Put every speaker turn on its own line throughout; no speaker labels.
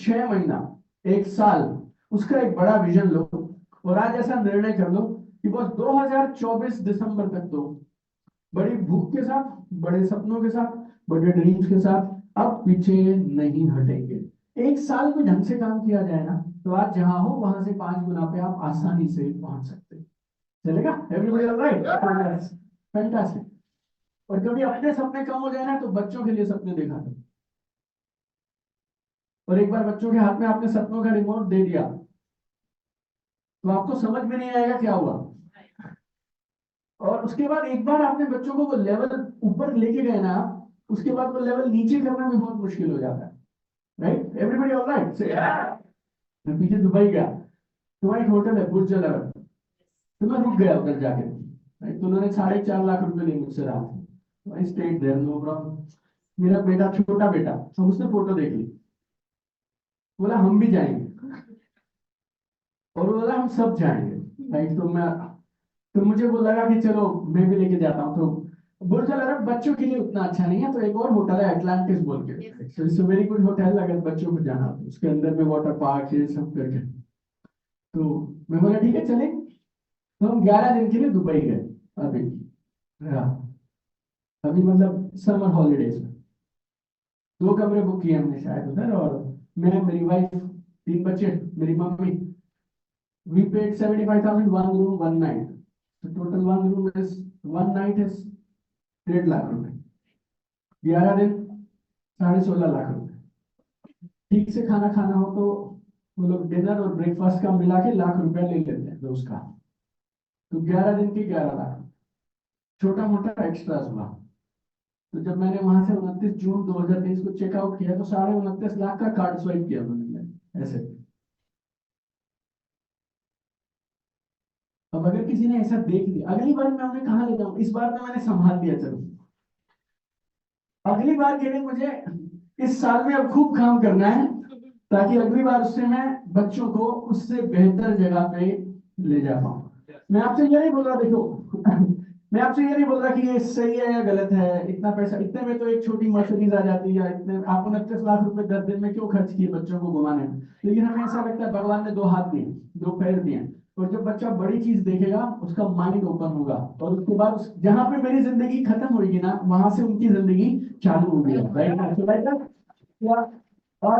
6 महीना, 1 साल, उसका एक बड़ा विजन लो और आज ऐसा निर्णय कर लो कि बस 2024 दिसंबर तक तो बड़ी भूख के साथ, बड़े सपनों के साथ, बड़े ड्रीम्स के साथ अब पीछे नहीं हटेंगे। 1 साल में ढंग से काम किया जाए ना, तो आज जहां हो वहां से 5 गुना पे आप आसानी से पहुंच सकते हैं। चलेगा? Everybody alright? फैंटास्टिक। और कभी अपने सपने कम हो जाए ना, तो बच्चों के लिए सपने देखा करो। और एक बार बच्चों के हाथ में आपने सपनों का रिमोट दे दिया, तो आपको समझ में नहीं आएगा क्या हुआ। और उसके बाद एक बार आपने बच्चों को वो लेवल ऊपर लेके गए ना, उसके बाद वो लेवल नीचे करना भी बहुत मुश्किल हो जाता है। राइट? Everybody alright? मैं पीछे दुबई गया, तुम्हारा एक होटल है बुर्ज अल अरब, तो मैं रुक गया उधर जाके। राइट? तो उन्होंने 4.5 लाख रुपए लिए मुझसे रात। I stayed there, no problem. मेरा बेटा, छोटा बेटा, तो उसने फोटो देख ली, बोला हम भी जाएंगे, और वो बोला हम सब जाएंगे। राइट? तो मुझे वो लगा कि चलो मैं भी लेके जाता हूँ। तो बुर्ज अल अरब बच्चों के लिए उतना अच्छा नहीं है, तो एक और होटल है अटलांटिस बोल के, इट्स वेरी गुड होटल अगर बच्चों को जाना हो। उसके अंदर में वाटर पार्क है सब करके। तो मैं बोला ठीक है चले। तो हम 11 दिन के लिए दुबई गए। अभी, हाँ, अभी मतलब समर हॉलीडेज में 2 कमरे बुक किए हमने शायद उधर, और मैं, मेरी वाइफ, 3 बच्चे, मेरी mummy. We paid 75,000 one room, one night. The total one room is, one night is 1.5 lakh रुपए। 11 दिन, 16.5 लाख रुपए। ठीक से खाना खाना हो तो वो लोग डिनर और ब्रेकफास्ट का मिला के ₹1,00,000 ले लेते हैं रोज का। तो 11 दिन के 11 लाख, छोटा मोटा एक्स्ट्रा हुआ। तो जब मैंने वहां से 29 जून 2023 को चेकआउट किया, तो 29.5 लाख का कार्ड स्वाइप किया मैंने ऐसे। अब अगर किसी ने ऐसा देख लिया, अगली बार मैं उन्हें कहाँ ले जाऊँ? इस बार तो मैंने संभाल दिया, चलो अगली बार के लिए मुझे इस साल में अब खूब काम करना है, ताकि अगली बार उससे मैं बच्चों को उससे बेहतर जगह पे ले जा पाऊँ। मैं आपसे ये नहीं बोल रहा, देखो मैं आपसे ये नहीं बोल रहा कि ये सही है या गलत है। इतना पैसा, इतने में तो एक छोटी मर्सिडीज आ जाती है। इतने आप 29 लाख रुपए 10 दिन में क्यों खर्च किए बच्चों को घुमाने में? लेकिन हमें ऐसा लगता है भगवान ने 2 हाथ दिए, 2 पैर दिए, और जब बच्चा बड़ी चीज देखेगा उसका माइंड ओपन होगा, और उसके बाद जहां पे मेरी जिंदगी खत्म होगी ना, वहां से उनकी जिंदगी चालू होगी। राइट? और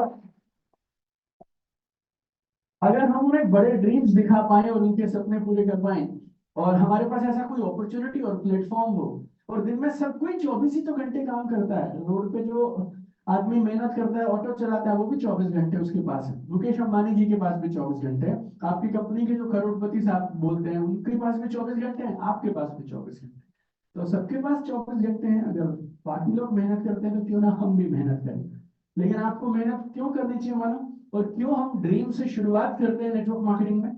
अगर हम उन्हें बड़े ड्रीम्स दिखा पाए और उनके सपने पूरे कर पाए, और हमारे पास ऐसा कोई अपॉर्चुनिटी और प्लेटफॉर्म हो, और दिन में सब कोई 24 ही तो घंटे काम करता है। रोड पे जो आदमी मेहनत करता है, ऑटो चलाता है, वो भी 24 घंटे उसके पास है। मुकेश अंबानी जी के पास भी 24 घंटे हैं। आपकी कंपनी के जो करोड़पति साहब बोलते हैं, उनके पास भी 24 घंटे हैं, आपके पास भी 24 घंटे। तो सबके पास 24 घंटे हैं। अगर बाकी लोग मेहनत करते हैं, तो क्यों ना हम भी मेहनत करें। लेकिन आपको मेहनत क्यों करनी चाहिए मालूम? और क्यों हम ड्रीम से शुरुआत करते हैं नेटवर्क मार्केटिंग में?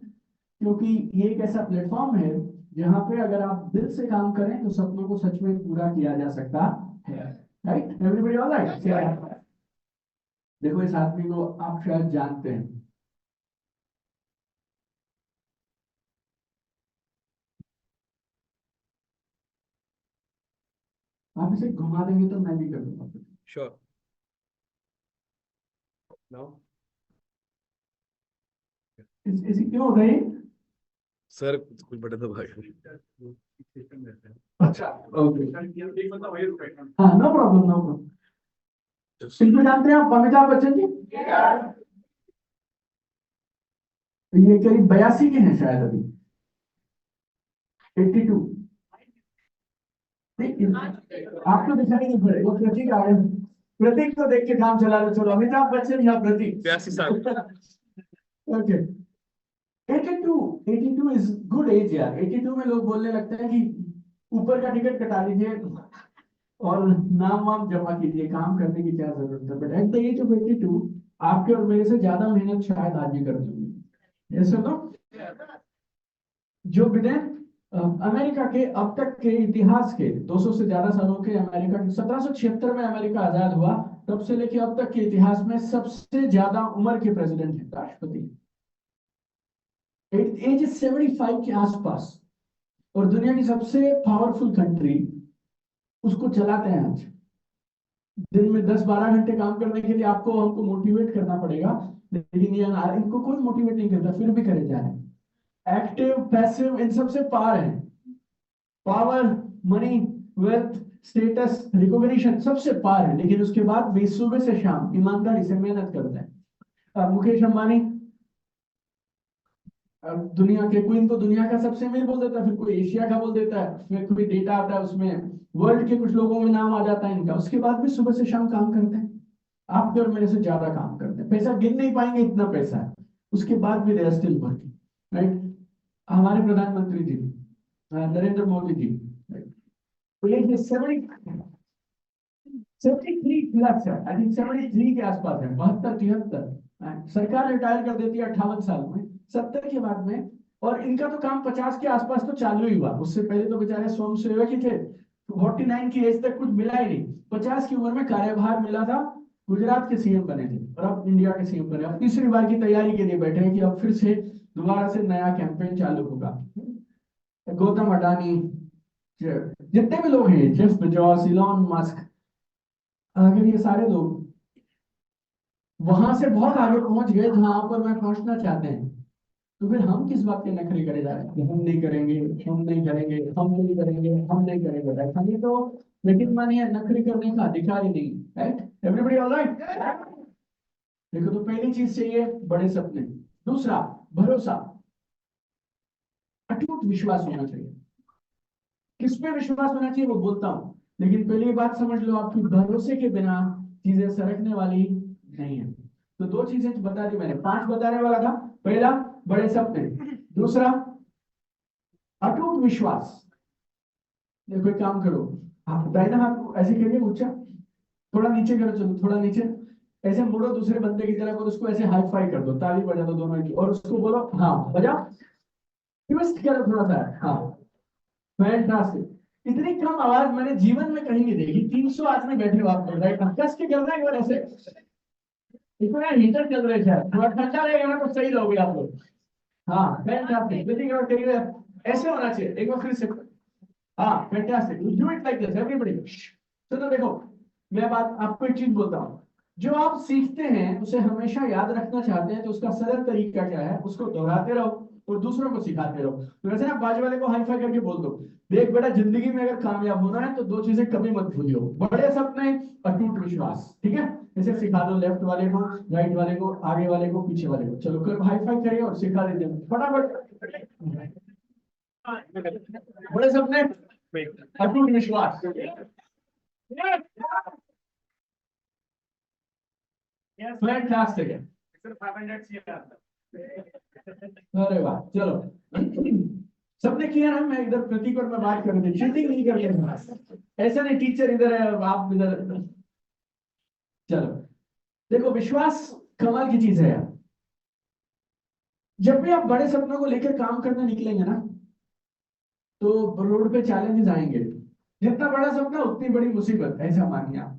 क्योंकि ये एक ऐसा प्लेटफॉर्म है जहां पे अगर आप दिल से काम करें तो सपनों को सच में पूरा किया जा सकता है। राइट? Everybody alright? देखो इस आदमी को आप शायद जानते हैं। आप इसे घुमा देंगे तो मैं भी कर दूंगा।
Sure. Now,
इसी क्यों हो गई?
सर कुछ बटन दबाएगा।
अच्छा, ओके, हाँ, नो प्रॉब्लम, नो प्रॉब्लम। इनको जानते हैं आप, अमिताभ बच्चन जी? ये करीब 82 के हैं शायद अभी, 82। आपको दिखाई नहीं पड़े, वो प्रतीक आ रहे हैं। प्रतीक को देख के काम चला लो, चलो अमिताभ बच्चन या प्रतीक।
82 साल।
ओके, 82, 82 इज गुड एज यार। 82 में लोग बोलने लगते हैं कि ऊपर का टिकट कटा लीजिए और नाम वाम जमा कीजिए, काम करने की क्या जरूरत है। But at the age of 82 आपके और मेरे से ज्यादा मेहनत शायद आज भी कर दूंगी। ऐसा तो जो विदेन अमेरिका के अब तक के इतिहास के 200 से ज्यादा सालों के, अमेरिका 1776 में अमेरिका आजाद हुआ, तब से लेके अब तक के इतिहास में सबसे ज्यादा उम्र के प्रेसिडेंट है, राष्ट्रपति। एज 75 के आसपास, और दुनिया की सबसे पावरफुल कंट्री उसको चलाते हैं आज। दिन में 10-12 घंटे काम करने के लिए आपको हमको मोटिवेट करना पड़ेगा, लेकिन ये इनको कोई मोटिवेट नहीं करता, फिर भी करे जा रहे हैं। एक्टिव पैसिव इन सबसे पार है। Power, money, wealth, status, recognition सबसे पार है, लेकिन उसके बाद भी सुबह से शाम ईमानदारी से मेहनत करते हैं। मुकेश अंबानी दुनिया के कोई इनको दुनिया का सबसे अमीर बोल देता है, फिर कोई एशिया का बोल देता है, फिर कोई डेटा आता है उसमें वर्ल्ड के कुछ लोगों में नाम आ जाता है इनका। उसके बाद भी सुबह से शाम काम करते हैं, आपके और मेरे से ज्यादा काम करते हैं। पैसा गिन नहीं पाएंगे, इतना पैसा है, उसके बाद भी they are still working, right. हमारे प्रधानमंत्री जी नरेंद्र मोदी जी, तो ये 73 प्लस है, आई थिंक 73 के आसपास है, 72-73। सरकार रिटायर कर देती है 58 साल में, 70 के बाद में। और इनका तो काम 50 के आसपास तो चालू ही हुआ, उससे पहले तो बेचारे स्वयं सेवक ही थे। 49 की एज तक कुछ मिला ही नहीं, 50 की उम्र में कार्यभार मिला था, गुजरात के सीएम बने थे, और अब इंडिया के सीएम बने। अब तीसरी बार की तैयारी के लिए बैठे हैं कि अब फिर से दोबारा से नया कैंपेन चालू होगा। गौतम अडानी, जितने भी लोग हैं, जेफ बेजोस, इलॉन मस्क, अगर ये सारे लोग वहां से बहुत आगे पहुंच गए जहां पर मैं पहुंचना चाहते हैं, तो फिर हम किस बात के नखरे करे जा रहे हैं कि हम नहीं करेंगे, हम नहीं करेंगे, हम नहीं करेंगे, हम नहीं करेंगे, राइट। हमें तो लेकिन मानिए नखरे करने का अधिकार ही नहीं, राइट। Everybody alright. देखो, तो पहली चीज चाहिए बड़े सपने। दूसरा, भरोसा, अटूट विश्वास होना चाहिए। किस पे विश्वास होना चाहिए वो बोलता हूं, लेकिन पहली ये बात समझ लो, आपकी भरोसे के बिना चीजें सरकने वाली नहीं है। तो दो चीजें बता दी मैंने, 5 बताने वाला था। पहला, बड़े सपने। दूसरा, अटूट विश्वास। देखो, एक काम करो, आप दाहिना हाथ को ऐसे करिए ऊंचा, थोड़ा नीचे करो, चलो थोड़ा नीचे, ऐसे मुड़ो दूसरे बंदे की तरफ और उसको ऐसे हाई फाई कर दो, ताली बजा दो दोनों की, और उसको बोलो हाँ बजाओ, ट्विस्ट करो थोड़ा सा, हाँ, फैंटास्टिक। इतनी कम आवाज मैंने जीवन में कहीं नहीं देखी। 300 आदमी बैठे हो आप लोग, राइट। कस के कर रहे हैं एक बार ऐसे, इसमें हीटर चल रहे हैं, थोड़ा ठंडा रहेगा ना तो सही रहोगे आप लोग। हाँ, फैंटास्टिक, करिए, ऐसे होना चाहिए। एक बार फिर से, हाँ, fantastic, do it like this everybody. तो देखो, मैं बात आपको एक चीज बोलता हूँ, जो आप सीखते हैं उसे हमेशा याद रखना चाहते हैं, तो उसका सरल तरीका क्या है, उसको दोहराते रहो और दूसरों को सिखाते रहो। तो वैसे ना बाजू वाले को हाई फाई करके बोल दो, देख बेटा, जिंदगी में अगर कामयाब होना है तो दो चीजें कभी मत भूलियो, बड़े सपने, अटूट विश्वास, ठीक है। इसे सिखा दो लेफ्ट वाले को, राइट वाले को, आगे वाले को, पीछे वाले को। चलो कर हाई फाई करिए और सिखा दीजिए फटाफट। बड़े सपने, अटूट विश्वास। फैंटास्टिक है। अरे वाह, चलो। सबने किया ना, मैं इधर प्रतीक और मैं बात कर रही थी, चीटिंग नहीं कर रहे, ऐसा नहीं टीचर इधर है और आप इधर। चलो, देखो, विश्वास कमाल की चीज है यार। जब भी आप बड़े सपनों को लेकर काम करने निकलेंगे ना, तो रोड पे चैलेंजेस आएंगे। जितना बड़ा सपना उतनी बड़ी मुसीबत, ऐसा मानिए आप।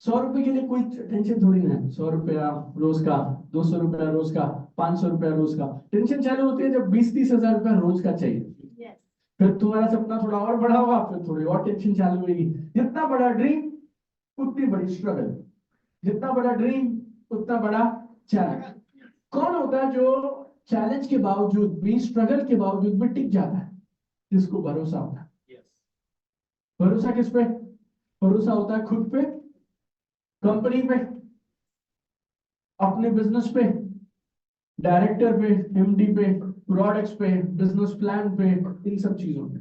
100 रुपए के लिए कोई टेंशन थोड़ी ना है। 100 रुपया रोज का, 200 रुपया रोज का, 500 रुपया रोज का। टेंशन चालू होती है जब 20-30 हजार रुपया रोज का चाहिए। फिर तुम्हारा सपना थोड़ा और बड़ा होगा, फिर थोड़ी और टेंशन चालू होगी। जितना बड़ा ड्रीम उतनी बड़ी स्ट्रगल, जितना बड़ा ड्रीम उतना बड़ा चैलेंज। कौन होता है जो चैलेंज के बावजूद भी, स्ट्रगल के बावजूद भी टिक जाता है? जिसको भरोसा होता है। भरोसा किस पे? भरोसा होता है खुद पे, कंपनी पे, अपने बिजनेस पे, डायरेक्टर पे, एमडी पे, प्रोडक्ट्स पे, बिजनेस प्लान पे, इन सब चीजों पे।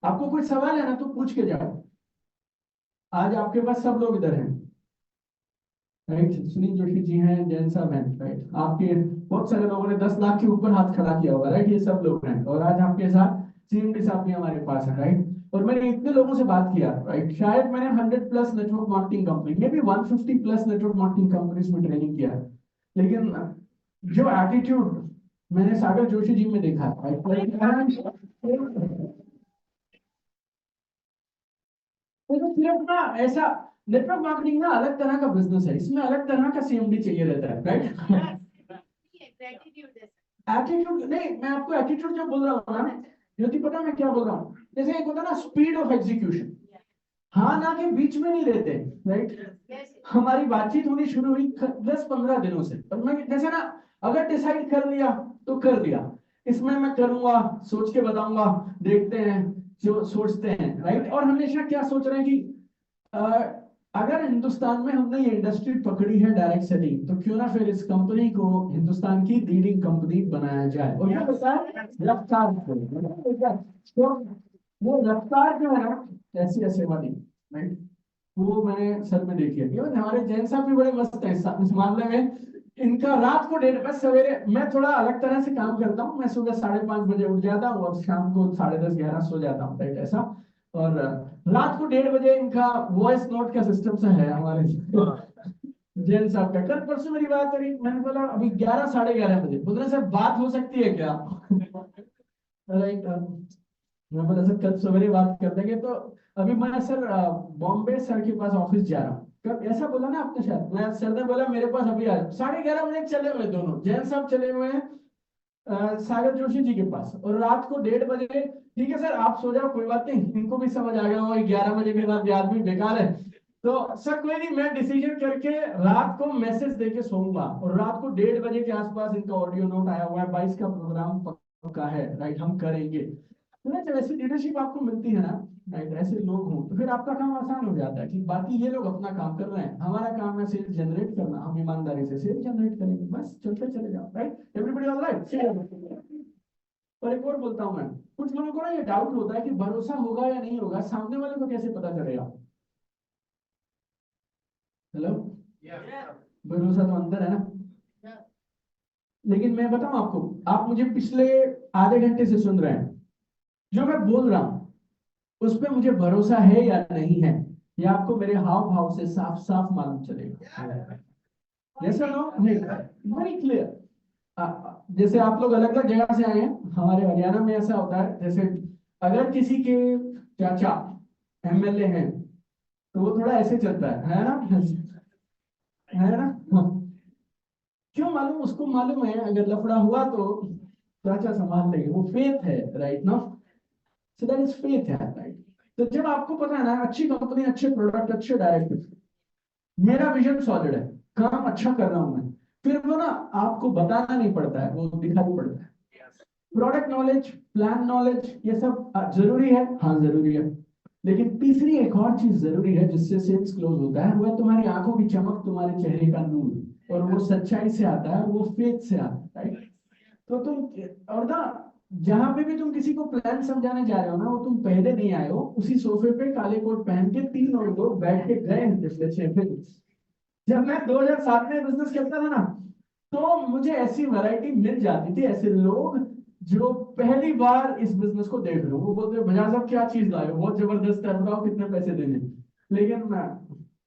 आपको कोई सवाल है ना तो पूछ के जाओ। आज आपके पास सब लोग इधर हैं, राइट। सुनील जोशी जी हैं, जैन साहब हैं, राइट। आपके बहुत सारे लोगों ने 10 लाख के ऊपर हाथ खड़ा किया होगा, राइट। ये सब लोग हैं, और आज आपके साथ सीएमडी साहब भी हमारे पास है, राइट। और मैंने इतने लोगों से बात किया, राइट। शायद मैंने 100+ नेटवर्क मार्केटिंग कंपनी में भी 150+ नेटवर्क मार्केटिंग कंपनीज में ट्रेनिंग किया है, लेकिन जो एटीट्यूड मैंने सागर जोशी जी में देखा, तो सिर्फ ना ऐसा, नेटवर्क मार्केटिंग ना अलग तरह का बिजनेस है, इसमें अलग तरह का सीएमडी चाहिए रहता है, राइट। एटीट्यूड नहीं, मैं आपको एटीट्यूड जो बोल रहा हूँ ना, ज्योति, पता मैं क्या बोल रहा हूँ? जैसे एक होता है ना स्पीड ऑफ एग्जीक्यूशन, हाँ ना के बीच में नहीं रहते, राइट। हमारी बातचीत होनी शुरू हुई 10-15 दिनों से, और मैं जैसे ना, अगर डिसाइड कर लिया तो कर लिया, इसमें मैं करूंगा, सोच के बताऊंगा, देखते हैं, जो सोचते हैं, राइट। और हमेशा क्या सोच रहे हैं कि अ, अगर हिंदुस्तान में हमने ये इंडस्ट्री पकड़ी है डायरेक्ट सेलिंग, तो क्यों ना फिर इस कंपनी को हिंदुस्तान की लीडिंग कंपनी बनाया जाए। और ये होता है रफ्तार तो वो रफ्तार जो है ना, ऐसी ऐसे वाली, राइट, वो मैंने सर में देखी है। इवन हमारे जैन साहब भी बड़े मस्त हैं इस मामले में। इनका रात को 1:30 सवेरे, मैं थोड़ा अलग तरह से काम करता हूँ, मैं सुबह 5:30 बजे उठ जाता हूँ और शाम को 10:30-11 सो जाता हूँ, राइट ऐसा। और रात को 1:30 बजे इनका वॉइस नोट का सिस्टम से है हमारे जैन साहब का। कल परसों मेरी बात करी, मैंने बोला अभी 11-11:30 बजे, बोल रहे सर बात हो सकती है क्या? राइट। मैं बोला सर कल सवेरे बात कर देंगे। तो अभी मैं सर बॉम्बे सर के पास ऑफिस जा रहा हूँ, कब ऐसा बोला ना आपने शायद, मैं सर ने बोला मेरे पास अभी आ जाओ। 11:30 बजे चले हुए दोनों, जैन साहब चले हुए हैं सागर जोशी जी के पास, और रात को 1:30 बजे, ठीक है सर आप सो जाओ कोई बात नहीं, इनको भी समझ आ गया होगा 11 बजे के बाद ये आदमी बेकार है। तो सर कोई नहीं, मैं डिसीजन करके रात को मैसेज देके सोऊंगा, और रात को 1:30 बजे के आसपास इनका ऑडियो नोट आया हुआ है, 22 का प्रोग्राम पक्का है, राइट हम करेंगे। तो ना जब ऐसी लीडरशिप आपको मिलती है ना, राइट ऐसे लोग हों, तो फिर आपका काम आसान हो जाता है कि बाकी ये लोग अपना काम कर रहे हैं, हमारा काम है सेल्स जनरेट करना, हम ईमानदारी से सेल्स जनरेट करेंगे, बस चलते चले जाओ, राइट एवरीबॉडी ऑल राइट। और एक और बोलता हूं मैं, कुछ लोगों को ना ये डाउट होता है कि भरोसा होगा या नहीं होगा, सामने वाले को कैसे पता चलेगा? हेलो, भरोसा तो अंदर है ना। लेकिन मैं बताऊं आपको, आप मुझे पिछले आधे घंटे से सुन रहे हैं, जो मैं बोल रहा हूं उस पर मुझे भरोसा है या नहीं है, ये आपको मेरे हाव भाव से साफ साफ मालूम चलेगा। जैसा नो, वेरी क्लियर। जैसे आप लोग अलग अलग जगह से आए हैं, हमारे हरियाणा में ऐसा होता है, जैसे अगर किसी के चाचा एमएलए हैं, तो वो थोड़ा ऐसे चलता है ना, है ना। हाँ। क्यों मालूम, उसको मालूम है अगर लफड़ा हुआ तो चाचा संभाल लेंगे, वो फेथ है, राइट ना। सो दैट इज फेथ है, राइट। तो जब आपको पता है ना, अच्छी कंपनी, अच्छे प्रोडक्ट, अच्छे डायरेक्टर, मेरा विजन सॉलिड है, काम अच्छा कर रहा हूं मैं, फिर वो ना आपको बताना नहीं पड़ता है, वो दिखाई पड़ता है। प्रोडक्ट नॉलेज, प्लान नॉलेज, ये सब जरूरी है, हाँ जरूरी है। लेकिन तीसरी एक और चीज जरूरी है जिससे सेल्स क्लोज होता है, वो है तुम्हारी आंखों की चमक, तुम्हारे चेहरे का नूर, और वो सच्चाई से आता है, वो फेथ से आता है, राइट। तो तुम, और ना, जहां पे भी तुम किसी को प्लान समझाने जा रहे हो ना, वो तुम पहले नहीं आए हो, उसी सोफे पे काले कोट पहन के 3 और 2 बैठ के गए हैं पिछले 6 दिन। जब मैं 2007 में बिजनेस करता था ना, तो मुझे ऐसी वैरायटी मिल जाती थी, ऐसे लोग जो पहली बार इस बिजनेस को देख रहे हो, वो बोलते हैं भैया साहब क्या चीज लाए हो, बहुत जबरदस्त है, बताओ कितने पैसे देने। लेकिन मैं,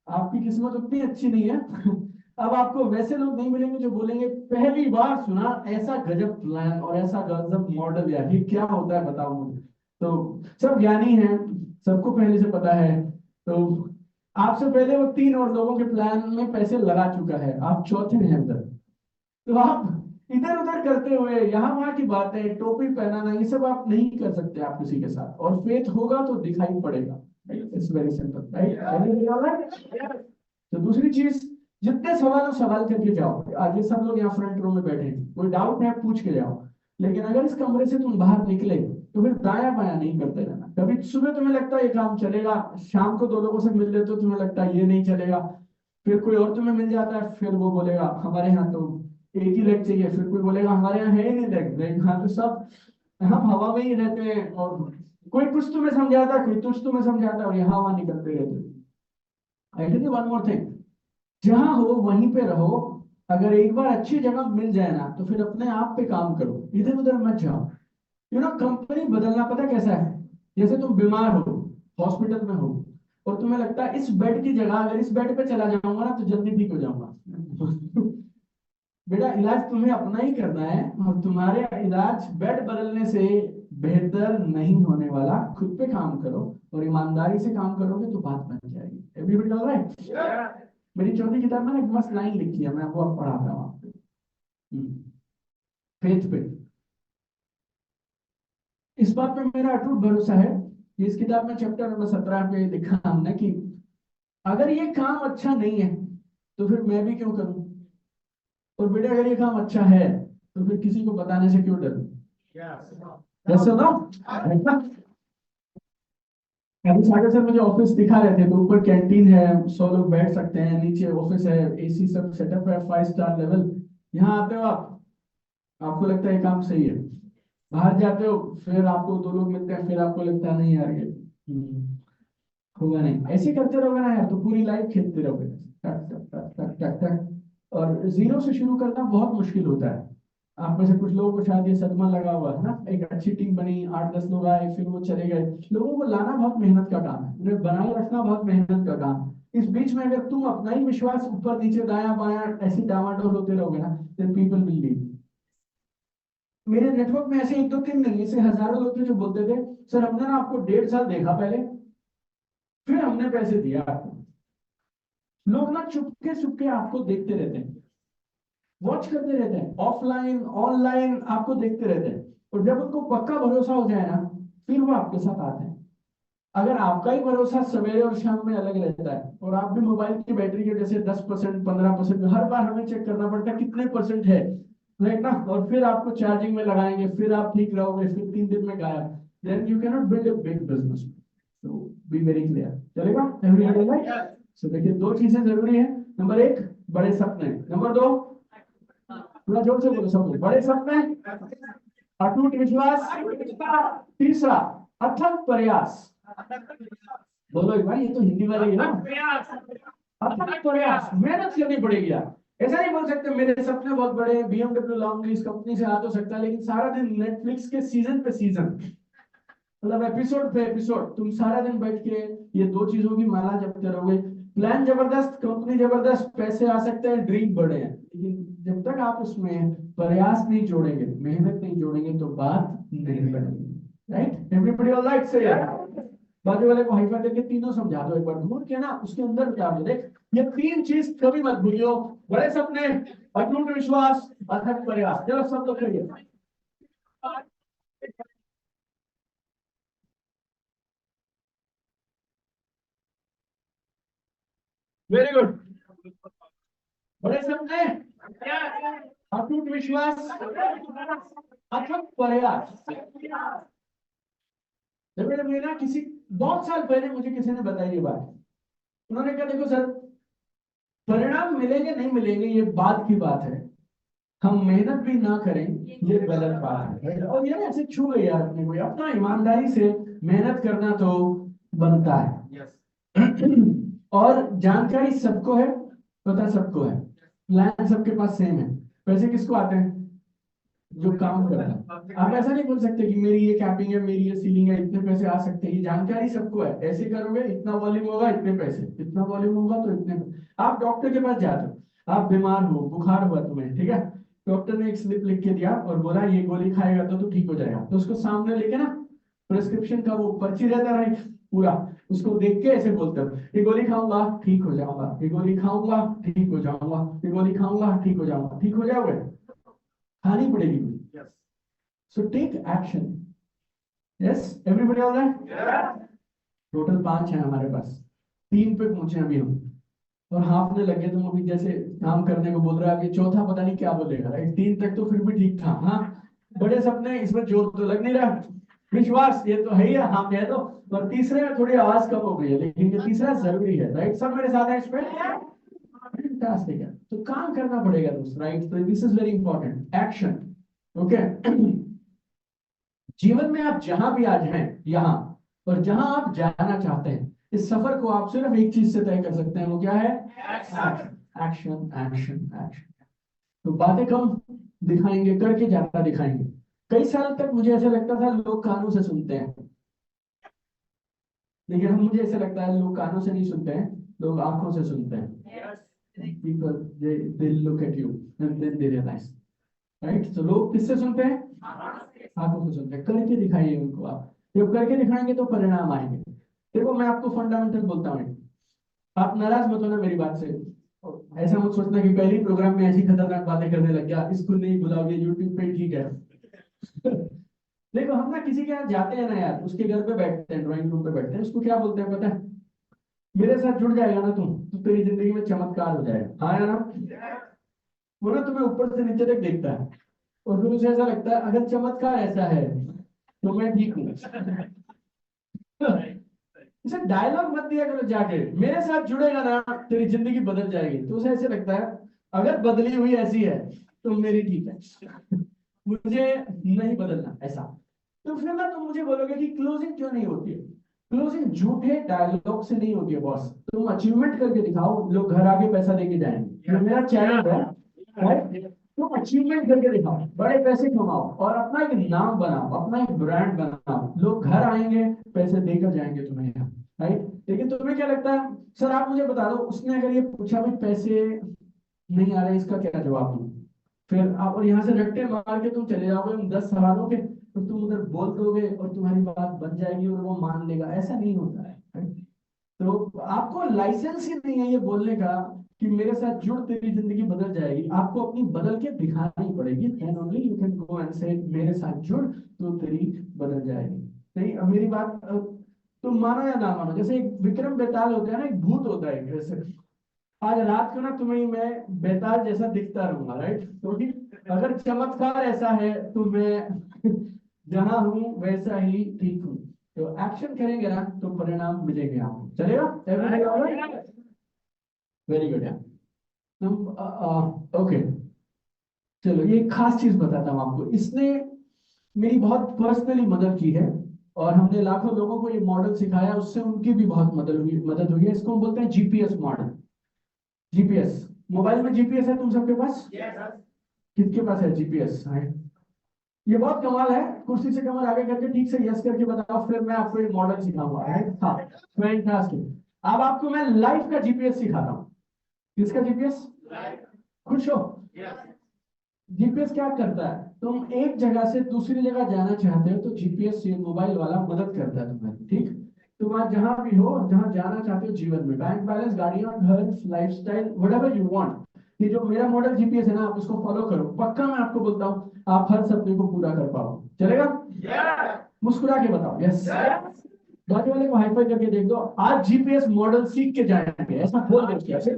आपकी किस्मत उतनी अच्छी नहीं है अब आपको वैसे लोग नहीं मिलेंगे जो बोलेंगे पहली बार सुना ऐसा गजब प्लान और ऐसा गजब मॉडल, यार ये क्या होता है बताओ मुझे। तो सब ज्ञानी हैं, सबको पहले से पता है। तो आपसे पहले वो 3 और लोगों के प्लान में पैसे लगा चुका है, आप चौथे हैं अंदर। तो आप इधर उधर करते हुए यहाँ वहां की बातें, टोपी पहनाना, ये सब आप नहीं कर सकते आप किसी के साथ, और फेथ होगा तो दिखाई पड़ेगा, इट्स वेरी सिंपल, राइट। तो दूसरी चीज, जितने सवाल हो सवाल करके जाओ, आज ये सब लोग यहाँ फ्रंट रो में बैठे हैं, कोई डाउट है पूछ के जाओ। लेकिन अगर इस कमरे से तुम बाहर निकले, तो फिर दाया बाया नहीं करते रहना। कभी सुबह तुम्हें लगता है ये काम चलेगा, शाम को 2 लोगों से मिल लेते हो, तुम्हें लगता है ये नहीं चलेगा, फिर कोई और तुम्हें मिल जाता है, फिर वो बोलेगा हमारे यहाँ तो एक ही लेग चाहिए, फिर कोई बोलेगा हमारे यहाँ है ही नहीं लेग, राइट। हाँ, तो सब हम हवा में ही रहते हैं, और कोई कुछ तुम्हें समझाता है, कोई कुछ तुम्हें समझाता है, और यहाँ वहां निकलते रहते हैं। I tell you one more thing, जहां हो वहीं पे रहो। अगर एक बार अच्छी जगह मिल जाए ना, तो फिर अपने आप पे काम करो, इधर उधर मत जाओ। कंपनी बदलना पता कैसा है, जैसे तुम बीमार हो, हॉस्पिटल में हो, और तुम्हें लगता है इस बेड की जगह अगर इस बेड पे चला जाऊंगा ना तो जल्दी ठीक हो जाऊंगा बेटा इलाज तुम्हें अपना ही करना है, और तुम्हारे इलाज बेड बदलने से बेहतर नहीं होने वाला। खुद पे काम करो, और ईमानदारी से काम करोगे तो बात बन जाएगी। Everybody all right. मेरी चौथी किताब में ना एक मस्त लाइन लिखी है, मैं वो अब पढ़ाता हूँ आपको। फेथ पे, इस बात पे मेरा अटूट भरोसा है इस किताब में चैप्टर नंबर 17 पे लिखा हमने कि अगर ये काम अच्छा नहीं है तो फिर मैं भी क्यों करूं, और बेटे अगर ये काम अच्छा है तो फिर किसी को बताने से क्यों डरूं। जैसे ना अभी सागर सर मुझे ऑफिस दिखा रहे थे, तो ऊपर कैंटीन है, 100 लोग बैठ सकते हैं, नीचे ऑफिस है, एसी सब सेटअप है, 5 स्टार लेवल। यहाँ आते हो आप, आपको लगता है ये काम सही है, बाहर जाते हो फिर आपको 2 लोग मिलते हैं, फिर आपको लगता है नहीं यार ये होगा नहीं। ऐसे करते रहोगे ना यार तो पूरी लाइफ खेलते रहोगे, टक टक टक टक टक टक, और जीरो से शुरू करना बहुत मुश्किल होता है। आप में से कुछ लोगों को शायद ये सदमा लगा हुआ है ना, एक अच्छी टीम बनी, 8-10 लोग आए, फिर वो चले गए। लोगों को लाना बहुत मेहनत का काम है, उन्हें बनाए रखना बहुत मेहनत का काम है। इस बीच में अगर तुम अपना ही विश्वास ऊपर नीचे दायां बायां ऐसी डामाडोल होते रहोगे ना, then people will leave। मेरे नेटवर्क में ऐसे 1-2-3 नहीं, ऐसे हजारों लोग थे जो बोलते थे सर हमने ना आपको 1.5 साल देखा पहले, फिर हमने पैसे दिया आपको। लोग ना चुपके चुपके आपको देखते रहते हैं, वॉच करते रहते हैं, ऑफलाइन ऑनलाइन आपको देखते रहते हैं, और जब उनको पक्का भरोसा हो जाए ना फिर वो आपके साथ आते हैं। अगर आपका ही भरोसा सवेरे और शाम में अलग रहता है, और आप भी मोबाइल की बैटरी के जैसे 10% 15%, हर बार हमें चेक करना पड़ता है कितने परसेंट है, राइट ना, और फिर आपको चार्जिंग में लगाएंगे, फिर आप ठीक रहोगे, फिर 3 दिन में गायब, then you cannot build a big business. तो बी वेरी क्लियर, चलेगा एवरीबॉडी राइट। सो देखिए 2 चीजें जरूरी है, नंबर 1 बड़े सपने, नंबर 2 थोड़ा जोर से बोलो सब लोग, बड़े सपने, अटूट विश्वास, तीसरा अथक प्रयास। बोलो एक बार, ये तो हिंदी वाले है ना, अथक प्रयास, मेहनत करनी पड़ेगी यार। ऐसा नहीं बोल सकते मेरे सपने बहुत बड़े हैं, BMW लाऊंगी, इस कंपनी से आ तो सकता है, लेकिन सारा दिन नेटफ्लिक्स के सीजन पे सीजन, मतलब एपिसोड पे एपिसोड, तुम सारा दिन बैठ के ये 2 चीजों की माला जपते रहोगे। प्लान जबरदस्त, कंपनी जबरदस्त, पैसे आ सकते हैं, ड्रीम बड़े हैं, लेकिन जब तक आप उसमें प्रयास नहीं जोड़ेंगे, मेहनत नहीं जोड़ेंगे तो बात नहीं बनेगी। राइट एवरीबॉडी ऑल राइट से बाजू वाले को हाइफा देके तीनों समझा दो एक बार, घूर के ना उसके अंदर उतार दो, देख ये 3 चीज कभी मत भूलियो, बड़े सपने, अटूट विश्वास, अथक प्रयास। चलो सब लोग करिए। Very good. बड़े सपने, अटूट विश्वास, अथक प्रयास। जब मेरे ना किसी बहुत साल पहले मुझे किसी ने बताई ये बात, उन्होंने कहा देखो सर, परिणाम मिलेंगे नहीं मिलेंगे ये बाद की बात है, हम मेहनत भी ना करें ये गलत बात है। और ये ना ऐसे छू गई यार अपने को, अपना ईमानदारी से मेहनत करना तो बनता है। और जानकारी सबको है, पता सबको है, प्लान सबके पास सेम है, पैसे किसको आते हैं, जो काम करता है। आप ऐसा नहीं बोल सकते कि मेरी ये कैपिंग है, मेरी ये सीलिंग है, इतने पैसे आ सकते हैं, ये जानकारी सबको है, ऐसे करोगे इतना वॉल्यूम होगा इतने पैसे, इतना वॉल्यूम होगा तो इतने। आप डॉक्टर के पास जाते हो, आप बीमार हो, बुखार हुआ तुम्हें, ठीक है, डॉक्टर ने एक स्लिप लिख के दिया और बोला ये गोली खाएगा तो तू ठीक हो जाएगा, तो उसको सामने लेके ना, प्रिस्क्रिप्शन का वो पर्ची रहता है पूरा, उसको देख के ऐसे बोलते हो ये गोली खाऊंगा ठीक हो जाऊंगा, ये गोली खाऊंगा ठीक हो जाऊंगा, ये गोली खाऊंगा ठीक हो जाऊंगा, ठीक हो जाओगे, खानी पड़ेगी। So take action. Yes everybody all right. Total 5 है हमारे पास, 3 पे पहुंचे अभी हम, और हाफने लगे, तुम अभी जैसे काम करने को बोल रहे हो, अभी चौथा पता नहीं क्या बोलेगा, राइट। 3 तक तो फिर भी ठीक था। हाँ बड़े सपने, इसमें जोर तो लग नहीं रहा, विश्वास ये तो है ही है, हाँ कह दो। और तीसरे में थोड़ी आवाज कम हो गई है, लेकिन ये तीसरा जरूरी है, राइट। सब मेरे साथ है इस पे, फैंटास्टिक है। तो काम करना पड़ेगा दोस्त, राइट। तो this is very important, action. Okay जीवन में आप जहां भी आज हैं यहाँ, और जहां आप जाना चाहते हैं, इस सफर को आप सिर्फ एक चीज से तय कर सकते हैं, वो क्या है, एक्शन एक्शन एक्शन। तो बातें कम दिखाएंगे, करके ज्यादा दिखाएंगे। कई साल तक मुझे ऐसा लगता था लोग कानों से सुनते हैं, लेकिन अब मुझे ऐसा लगता है लोग कानों से नहीं सुनते हैं, लोग आंखों से सुनते हैं। People they look at you and then they realize, right? So लोग किससे सुनते हैं, आंखों से सुनते हैं। करके दिखाइए उनको, आप जब करके दिखाएंगे तो परिणाम आएंगे। देखो मैं आपको फंडामेंटल बोलता हूँ, आप नाराज मत होना मेरी बात से, ऐसा मत सोचना कि पहले प्रोग्राम में ऐसी खतरनाक बातें करने लग गया, स्कूल नहीं बुलाओगे, यूट्यूब पे ठीक है। देखो हम ना किसी के यहाँ जाते हैं ना यार, उसके घर पे बैठते हैं, ड्राइंग रूम पे बैठते हैं, उसको क्या बोलते हैं पता है? मेरे साथ जुड़ जाएगा ना तुम तो तेरी जिंदगी में चमत्कार हो जाएगा, हाँ या ना? वो ना तुम्हें ऊपर से नीचे तक देखता है और फिर उसे ऐसा लगता है अगर चमत्कार ऐसा है तो मैं ठीक हूँ। इसे डायलॉग मत दिया करो जाके, मेरे साथ जुड़ेगा ना तेरी जिंदगी बदल जाएगी, तो उसे ऐसे लगता है अगर बदली हुई ऐसी है तो मेरी ठीक है, मुझे नहीं बदलना ऐसा। तो फिर ना तुम मुझे बोलोगे कि क्लोजिंग क्यों नहीं होती है? क्लोजिंग झूठे डायलॉग से नहीं होती है बॉस, तुम अचीवमेंट करके दिखाओ, लोग घर आके पैसा देके जाएंगे, ये मेरा चैलेंज है right? तुम अचीवमेंट करके दिखाओ, बड़े पैसे कमाओ और अपना एक नाम बनाओ, अपना एक ब्रांड बनाओ, लोग घर आएंगे पैसे देकर जाएंगे तुम्हें यहाँ, राइट? लेकिन तुम्हें क्या लगता है सर, आप मुझे बता दो, उसने अगर ये पूछा भाई पैसे नहीं आ रहे इसका क्या जवाब दूं, फिर आप और यहाँ से रट्टे मार के तुम चले जाओगे उन 10 सवालों के, तो तुम उधर बोल दोगे और तुम्हारी बात बन जाएगी और वो मान लेगा, ऐसा नहीं होता है right? तो आपको लाइसेंस ही नहीं है ये बोलने का कि मेरे साथ जुड़ तेरी जिंदगी बदल जाएगी, आपको अपनी बदल के दिखानी पड़ेगी, then only you can go and से मेरे साथ जुड़ तो तेरी बदल जाएगी। नहीं अब मेरी बात तुम मानो या ना मानो, जैसे एक विक्रम बेताल होता है ना, एक भूत होता है जैसे, आज रात को ना तुम्हें मैं बेताल जैसा दिखता रहूंगा, राइट? क्योंकि अगर चमत्कार ऐसा है तो मैं जहां हूं वैसा ही ठीक हूँ, तो एक्शन करेंगे ना तो परिणाम मिलेंगे आपको, चलेगा? वेरी गुड यार। तुम ओके, चलो ये एक खास चीज बताता हूँ आपको, इसने मेरी बहुत पर्सनली मदद की है और हमने लाखों लोगों को ये मॉडल सिखाया, उससे उनकी भी बहुत मदद हुई है। इसको हम बोलते हैं जीपीएस मॉडल। जीपीएस, मोबाइल में जीपीएस है तुम सबके पास? किसके पास है जीपीएस? ये बहुत कमाल है, कुर्सी से कमर आगे करके ठीक से यस करके बताओ, फिर मैं आपको एक मॉडल सिखाऊंगा, राइट? हाँ, फैंटास्टिक। अब आपको मैं लाइफ का जीपीएस सिखाता हूँ। किसका जीपीएस? खुश हो? जीपीएस क्या करता है, तुम एक जगह से दूसरी जगह जाना चाहते हो तो जीपीएस से मोबाइल वाला मदद करता है तुम्हें, ठीक? तुम आज जहां भी हो, जहां जाना चाहते हो जीवन में, बैंक बैलेंस, गाड़ियां, घर, लाइफस्टाइल, व्हाटएवर यू वांट, ये जो मेरा मॉडल जीपीएस है ना, आप इसको फॉलो करो, पक्का मैं आपको बोलता हूँ आप हर सपने को पूरा कर पाओ, चलेगा? मुस्कुरा के बताओ यस। बाकी वाले को हाई फाई करके देख दो, आज जीपीएस मॉडल सीख के जाएंगे, ऐसा बोल दो उसके ऐसे।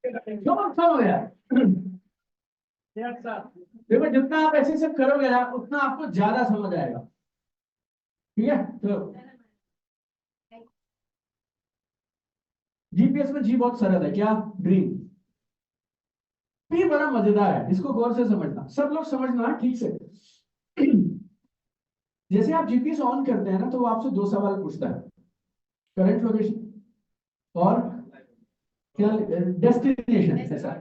क्यों अच्छा हो यार? देखो जितना आप ऐसे सब करोगे ना उतना आपको ज्यादा समझ आएगा, ठीक है? तो जीपीएस में जी बहुत सरल है, क्या? ड्रीम। पी बड़ा मजेदार है, इसको गौर से समझना, सब लोग समझना ठीक से। जैसे आप जीपीएस ऑन करते हैं ना तो वो आपसे 2 सवाल पूछता है, करंट लोकेशन और क्या, डेस्टिनेशन ऐसा।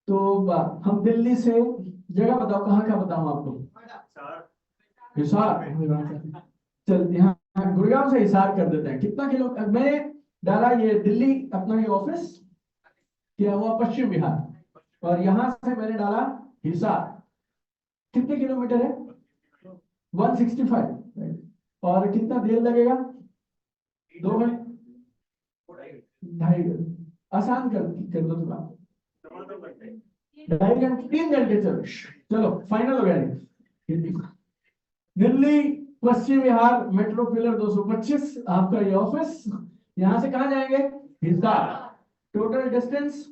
तो हम दिल्ली से, जगह बताओ कहाँ का बताऊं आपको? हिसार। चल यहाँ गुड़गांव से हिसार कर देते हैं, कितना किलो मैंने डाला, ये दिल्ली अपना ये ऑफिस क्या हुआ, पश्चिम बिहार, और यहां से मैंने डाला हिसार, कितने किलोमीटर है? 165, और कितना देर लगेगा? 2 घंटे, 2.5 घंटे, आसान कर दो थोड़ा, 2.5 घंटे, 3 घंटे, चलो चलो फाइनल हो गया। दिल्ली पश्चिम बिहार मेट्रो पिलर 225 आपका ये ऑफिस, यहां से कहां जाएंगे? हिसार। टोटल डिस्टेंस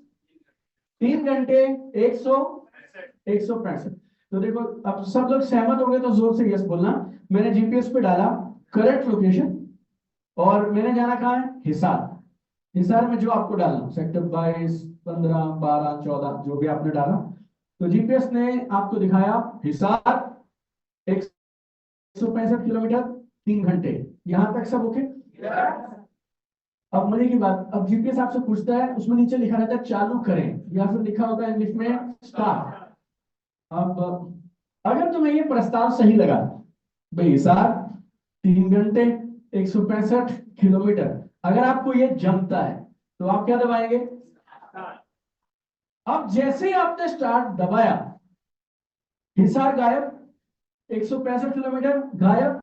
3 घंटे, 165। तो देखो अब सब लोग सहमत होंगे तो जोर से यस बोलना। मैंने जीपीएस पे डाला करेक्ट लोकेशन और मैंने जाना कहाँ है? हिसार। हिसार में जो आपको डालना, सेक्टर 22, 15, 12, 14 जो भी आपने डाला, तो जीपीएस ने आपको दिखाया हिसार, 165 किलोमीटर, 3 घंटे, यहां तक सब ओके? अब मजे की बात, अब जीपीएस आपसे पूछता है, उसमें नीचे लिखा रहता है चालू करें या फिर लिखा होता है इंग्लिश में स्टार्ट। अब अगर तुम्हें ये प्रस्ताव सही लगा, भाई हिसार 3 घंटे, 165 किलोमीटर, अगर आपको ये जमता है तो आप क्या दबाएंगे? अब जैसे ही आपने स्टार्ट दबाया, हिसार गायब, 165 किलोमीटर गायब,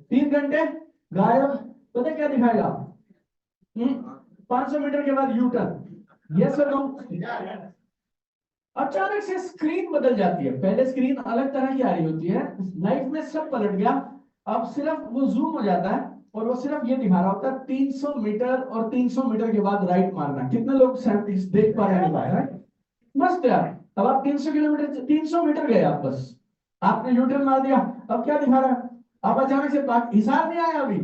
3 घंटे गायब, पता है क्या दिखाएगा? 500 मीटर के बाद यू टर्न, यस और नो? अचानक से स्क्रीन बदल जाती है। पहले स्क्रीन अलग तरह की आ रही होती है, लाइफ में सब पलट गया। अब सिर्फ वो जूम हो जाता है और वो सिर्फ ये दिखा रहा होता है 300 मीटर, और 300 मीटर के बाद राइट मारना। कितने लोग देख पा रहे हैं? मस्त यार। अब आप 300 किलोमीटर, 300 मीटर गए आप, बस आपने यूटर्न मार दिया। अब क्या दिखा रहा है? अब अचानक से हिसाब नहीं आया अभी,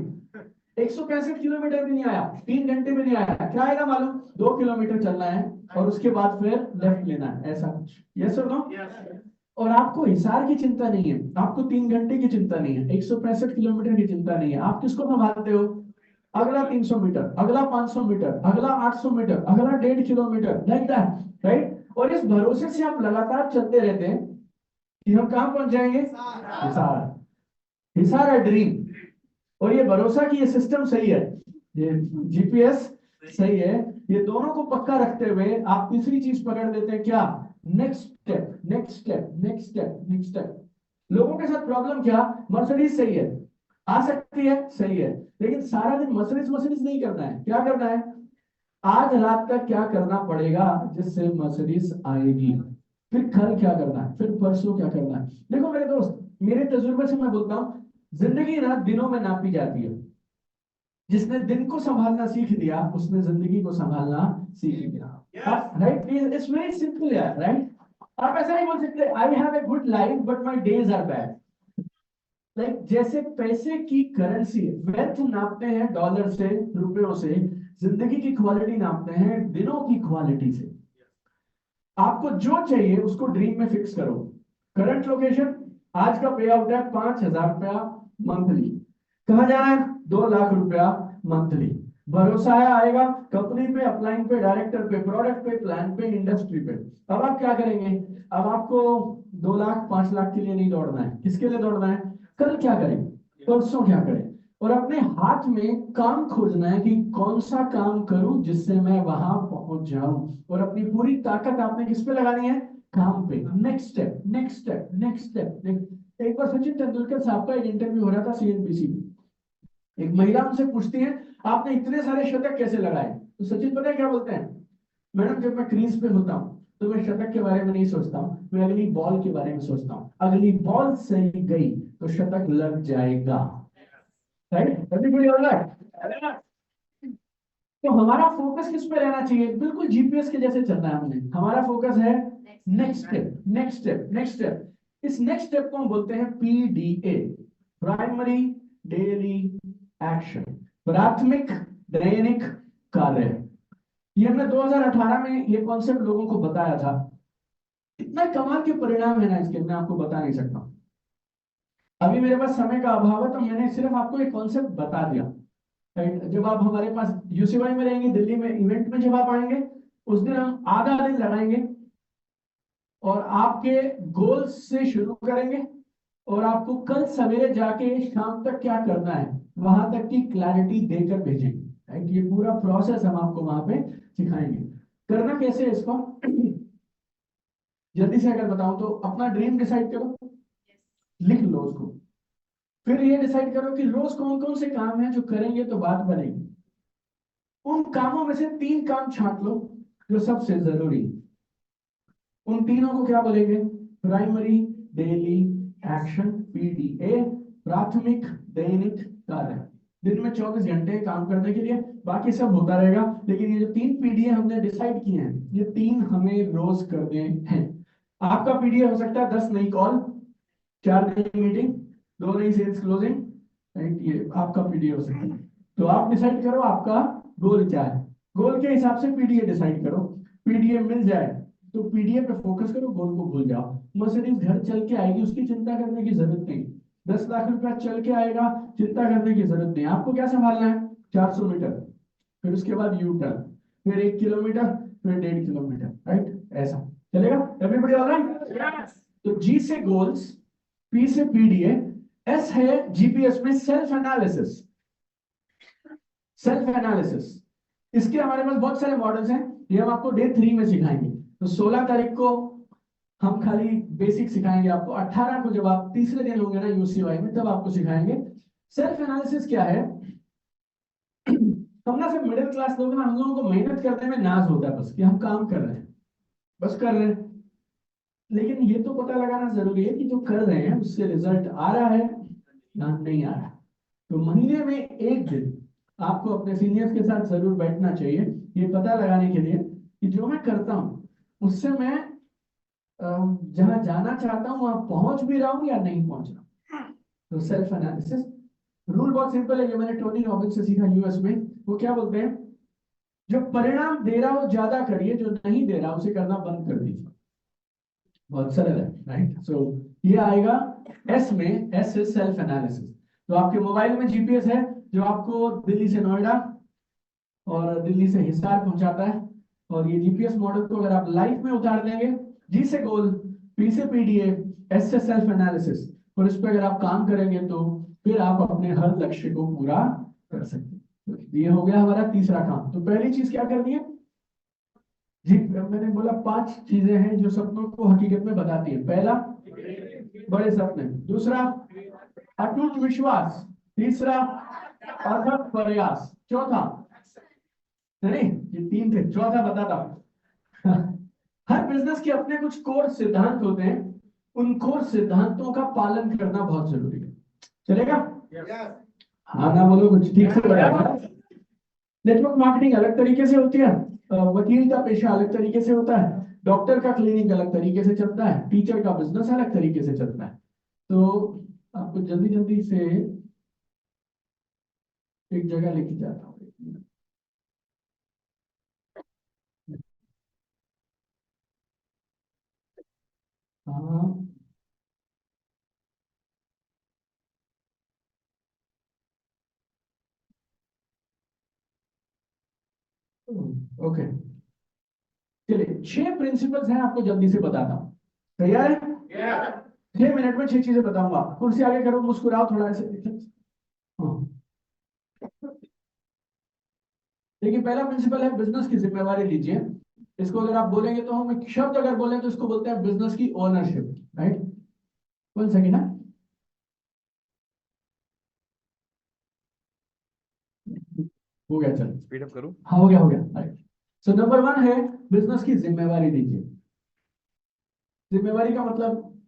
165 किलोमीटर भी नहीं आया, 3 घंटे में नहीं आया, क्या आएगा मालूम? 2 किलोमीटर चलना है और उसके बाद फिर लेफ्ट लेना है, ऐसा कुछ। यस और नो? और आपको हिसार की चिंता नहीं है, आपको 3 घंटे की चिंता नहीं है, 165 किलोमीटर की चिंता नहीं है। आप किसको संभालते हो? अगला 300 मीटर, अगला 500 मीटर, अगला 800 मीटर, अगला 1.5 किलोमीटर, लाइक दैट, राइट? और इस भरोसे से आप लगातार चलते रहते हैं कि हम कहां पहुंच जाएंगे? हिसार। हिसार है ड्रीम। और ये भरोसा कि ये सिस्टम सही है, ये जीपीएस सही है, ये दोनों को पक्का रखते हुए आप तीसरी चीज पकड़ लेते हैं, क्या? Next step, next step, next step, next step. लोगों के साथ प्रॉब्लम क्या? मर्सिडीज सही है, आ सकती है, सही है, लेकिन सारा दिन मर्सिडीज मर्सिडीज नहीं करना है। क्या करना है? आज रात तक क्या करना पड़ेगा जिससे मर्सिडीज आएगी, फिर कल क्या करना है, फिर परसों क्या करना है। देखो मेरे दोस्त, मेरे तजुर्बे से मैं बोलता हूँ, जिंदगी ना दिनों में नापी जाती है। जिसने दिन को संभालना सीख लिया उसने जिंदगी को संभालना सीख लिया। राइट? इट्स वेरी सिंपल यार, राइट? आप ऐसा नहीं बोल सकते I have a good life but my days are bad. Like जैसे पैसे की करेंसी, वेल्थ नापते हैं डॉलर से, रुपयों से, जिंदगी की क्वालिटी नापते हैं दिनों की क्वालिटी से। आपको जो चाहिए उसको ड्रीम में फिक्स करो। करंट लोकेशन, आज का पे आउट है 5,000 रुपया मंथली। कहा जा रहा है? 2 लाख रुपया मंथली। भरोसा है आएगा कंपनी पे, अपलाइन पे, डायरेक्टर पे, प्रोडक्ट पे, प्लान पे, इंडस्ट्री पे। अब आप क्या करेंगे? अब आपको 2 लाख 5 लाख के लिए नहीं दौड़ना है। किसके लिए दौड़ना है? कल क्या करें, परसों क्या करें, और अपने हाथ में काम खोजना है कि कौन सा काम करूं जिससे मैं वहां पहुंच जाऊं। और अपनी पूरी ताकत आपने किस पे लगानी है? काम पे। Next step, next step, next step, next. एक बार सचिन तेंदुलकर साहब का एक इंटरव्यू हो रहा था सीएनबीसी में। एक महिला उनसे पूछती है आपने इतने सारे शतक कैसे लगाए? तो सचिन पता है क्या बोलते हैं? मैडम जब मैं क्रीज पे होता हूँ तो मैं शतक के बारे में नहीं सोचता हूँ, मैं अगली बॉल के बारे में सोचता हूँ। अगली बॉल सही गई तो शतक लग जाएगा। राइट? Everybody alright? तो हमारा फोकस किस पे रहना चाहिए? बिल्कुल जीपीएस के जैसे चलना है हमने। हमारा फोकस है next step, next step, next step. इस नेक्स्ट स्टेप को हम बोलते हैं पीडीए, प्राइमरी डेली एक्शन, प्राथमिक दैनिक कार्य। ये हमने 2018 में ये कॉन्सेप्ट लोगों को बताया था। इतना कमाल के परिणाम है ना इसके, मैं आपको बता नहीं सकता। अभी मेरे पास समय का अभाव है तो मैंने सिर्फ आपको एक कॉन्सेप्ट बता दिया। राइट? जब आप हमारे पास यूसीवाई में रहेंगे, दिल्ली में इवेंट में जब आप आएंगे, उस दिन हम आधा दिन लगाएंगे और आपके गोल्स से शुरू करेंगे, और आपको कल सवेरे जाके शाम तक क्या करना है वहां तक की क्लैरिटी देकर भेजेंगे। राइट? ये पूरा प्रोसेस हम आपको वहां पे सिखाएंगे। करना कैसे है इसको जल्दी से अगर बताऊं तो, अपना ड्रीम डिसाइड करो, लिख लो उसको। फिर ये डिसाइड करो कि रोज कौन कौन से काम हैं जो करेंगे तो बात बनेगी। उन कामों में से 3 काम छांट लो जो सबसे जरूरी है। उन तीनों को क्या बोलेंगे? प्राइमरी डेली एक्शन, पीडीए, प्राथमिक दैनिक कार्य। दिन में 24 घंटे काम करने के लिए, बाकी सब होता रहेगा, लेकिन ये जो 3 पीडीए हमने डिसाइड किए हैं, ये 3 हमें रोज करने हैं। आपका पीडीए हो सकता है 10 नई कॉल, 4 नई मीटिंग, 2 नई सेल्स क्लोजिंग। राइट? ये आपका पीडीए हो सकता है। तो आप डिसाइड करो आपका गोल क्या है, गोल के हिसाब से पीडीए डिसाइड करो। पीडीए मिल जाए तो पीडीए पे फोकस करो, गोल को भूल जाओ। मर्सिडीज घर चल के आएगी, उसकी चिंता करने की जरूरत नहीं। 10 लाख रुपया चल के आएगा, चिंता करने की जरूरत नहीं। आपको क्या संभालना है? 400 मीटर, फिर उसके बाद यू टर्न, फिर 1 किलोमीटर, फिर 1.5 किलोमीटर। राइट? ऐसा चलेगा? Everybody alright? तो जी से गोल्स, पी से पीडीए, एस है जीपीएस में सेल्फ एनालिसिस। सेल्फ एनालिसिस, इसके हमारे पास बहुत सारे मॉडल्स हैं, ये हम आपको डे 3 में सिखाएंगे। तो 16 तारीख को हम खाली बेसिक सिखाएंगे आपको, 18 को जब आप तीसरे दिन होंगे ना यूसीवाई में तब आपको सिखाएंगे। सेल्फ एनालिसिस क्या है? हम ना सब मिडिल क्लास लोग ना, हम लोगों को मेहनत करने में नाज होता है बस, कि हम काम कर रहे हैं, बस कर रहे हैं। लेकिन ये तो पता लगाना जरूरी है कि जो कर रहे हैं उससे रिजल्ट आ रहा है या नहीं आ रहा है। तो महीने में एक दिन आपको अपने सीनियर्स के साथ जरूर बैठना चाहिए, ये पता लगाने के लिए कि जो मैं करता हूँ उससे मैं जहां जाना चाहता हूँ वहां पहुंच भी रहा हूँ या नहीं पहुंच रहा हूँ। तो सेल्फ एनालिसिस रूल बहुत सिंपल है, ये मैंने टोनी रॉबिन्स से सीखा यूएस में। वो क्या बोलते हैं, जो परिणाम दे रहा हो ज्यादा करिए, जो नहीं दे रहा उसे करना बंद कर दीजिए। बहुत सरल है, राइट। सो ये आएगा एस में, एस इज सेल्फ एनालिसिस। तो आपके मोबाइल में जीपीएस है जो आपको दिल्ली से नोएडा और दिल्ली से हिसार पहुंचाता है। और ये जीपीएस मॉडल को अगर आप लाइफ में उतार देंगे, जी से गोल, पी से पीडीए, एस से सेल्फ एनालिसिस, और इस पर अगर आप काम करेंगे तो फिर आप अपने हर लक्ष्य को पूरा कर सकते हैं। तो ये हो गया हमारा तीसरा काम। तो पहली चीज क्या करनी है जी, मैंने बोला 5 चीजें हैं जो सपनों को हकीकत में बताती है। पहला, बड़े सपने। दूसरा, अटूट विश्वास। तीसरा, अथक प्रयास। चौथा, नहीं ये 3 थे, चौथा बताता हूं। हर बिजनेस के अपने कुछ कोर सिद्धांत होते हैं, उन कोर सिद्धांतों का पालन करना बहुत जरूरी है। चलेगा? हाँ ना बोलो, कुछ ठीक से बताया। नेटवर्क मार्केटिंग अलग तरीके से होती है, वकील का पेशा अलग तरीके से होता है, डॉक्टर का क्लिनिक अलग तरीके से चलता है, टीचर का बिजनेस अलग तरीके से चलता है। तो आपको जल्दी जल्दी से एक जगह लेके जाता हूँ। हाँ, ओके, चलिए 6 प्रिंसिपल्स हैं, आपको जल्दी से बताता हूँ। तैयार है? 6 मिनट में 6 चीजें बताऊंगा। कुर्सी आगे करो, मुस्कुराओ थोड़ा ऐसे। हाँ, देखिए पहला प्रिंसिपल है बिजनेस की जिम्मेवारी लीजिए। इसको अगर आप बोलेंगे तो हम एक शब्द अगर बोले तो इसको बोलते हैं बिजनेस की ओनरशिप, राइट। बोल सके ना? हो गया, चलो।
स्पीड अप करूं?
हाँ, हो गया, राइट। सो नंबर 1 है बिजनेस की जिम्मेवारी लीजिए। जिम्मेवारी का मतलब,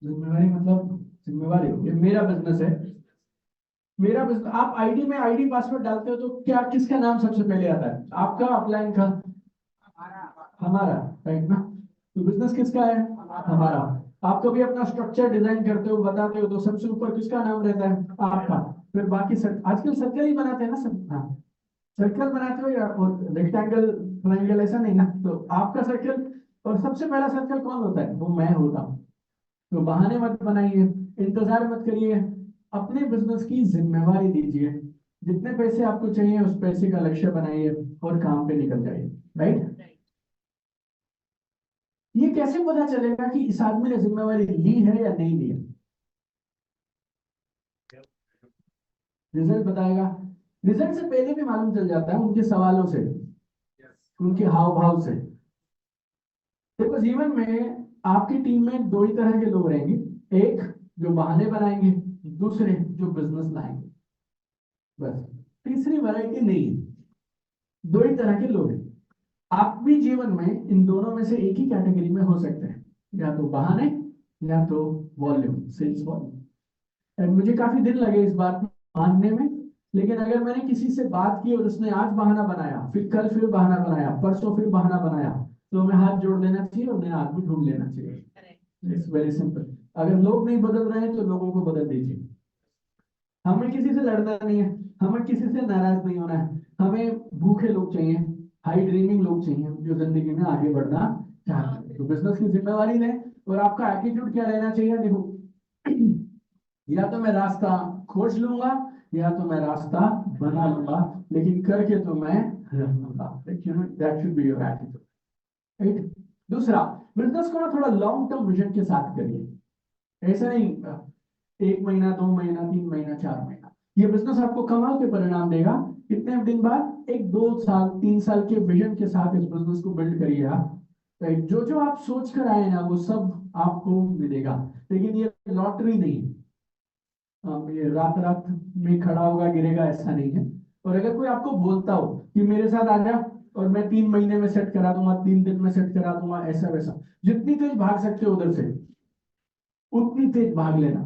जिम्मेवारी मतलब जिम्मेवारी, ये मेरा बिजनेस है, मेरा बिजनेस। आप आईडी में आईडी पासवर्ड डालते हो तो क्या किसका नाम सबसे पहले आता है, आपका, अपलाइन का? हमारा, राइट ना। तो बिजनेस किसका है? हमारा। आप कभी अपना स्ट्रक्चर डिजाइन करते हो, बताते हो, तो सबसे ऊपर किसका नाम रहता है? आपका। फिर बाकी आजकल सर्कल ही बनाते हैं ना सब। हाँ, सर्कल बनाते हो या रेक्टेंगल, ट्रायंगल, ऐसा नहीं ना। तो आपका सर्कल, और सबसे पहला सर्कल कौन होता है? वो मैं होता हूँ। तो बहाने मत बनाइए, इंतजार मत करिए, अपने बिजनेस की जिम्मेवारी लीजिए। जितने पैसे आपको चाहिए उस पैसे का लक्ष्य बनाइए और काम पे निकल जाइए, राइट। ये कैसे पता चलेगा कि इस आदमी ने जिम्मेवारी ली है या नहीं ली है? रिजल्ट बताएगा। रिजल्ट से पहले भी मालूम चल जाता है उनके सवालों से, उनके हाव भाव से। देखो जीवन में आपकी टीम में 2 ही तरह के लोग रहेंगे, एक जो बहाने बनाएंगे, दूसरे जो बिजनेस लाएंगे, बस। तीसरी वैरायटी नहीं है। 2 ही तरह के लोग हैं। आप भी जीवन में इन दोनों में से एक ही कैटेगरी में हो सकते हैं, या तो बहाने या तो वॉल्यूम, सेल्स वॉल्यूम। और मुझे काफी दिन लगे इस बात को मानने में, लेकिन अगर मैंने किसी से बात की और उसने आज बहाना बनाया, फिर कल फिर बहाना बनाया, परसों फिर बहाना बनाया, तो हमें हाथ जोड़ देना चाहिए और नया आदमी ढूंढ लेना चाहिए। It's very simple. अगर लोग नहीं बदल रहे हैं तो लोगों को बदल दीजिए। हमें किसी से लड़ना नहीं है, हमें किसी से नाराज नहीं होना है। हमें भूखे लोग चाहिए, हाई ड्रीमिंग लोग चाहिए, जो जिंदगी में आगे बढ़ना चाहते हैं। तो बिजनेस की जिम्मेवारी लें, और आपका एटीट्यूड क्या रहना चाहिए? देखो, या तो मैं रास्ता खोज लूंगा या तो मैं रास्ता बना लूंगा, लेकिन करके तो मैं रहूंगा। That should be your attitude, right. दूसरा, बिजनेस को ना थोड़ा लॉन्ग टर्म विजन के साथ करिए। ऐसा नहीं 1 महीना, 2 महीना, 3 महीना, 4 महीना। ये बिजनेस आपको कमाल के परिणाम देगा कितने दिन बाद? 1, 2 साल, 3 साल के विजन के साथ इस बिजनेस को बिल्ड करिए आप, राइट। जो जो आप सोच कर आए ना वो सब आपको मिलेगा, लेकिन ये लॉटरी नहीं है। ये रात रात में खड़ा होगा गिरेगा, ऐसा नहीं है। और अगर कोई आपको बोलता हो कि मेरे साथ आ जा, और मैं 3 महीने में सेट करा दूंगा, 3 दिन में सेट करा दूंगा, ऐसा वैसा। जितनी तेज भाग सकते हो उधर से उतनी तेज भाग लेना।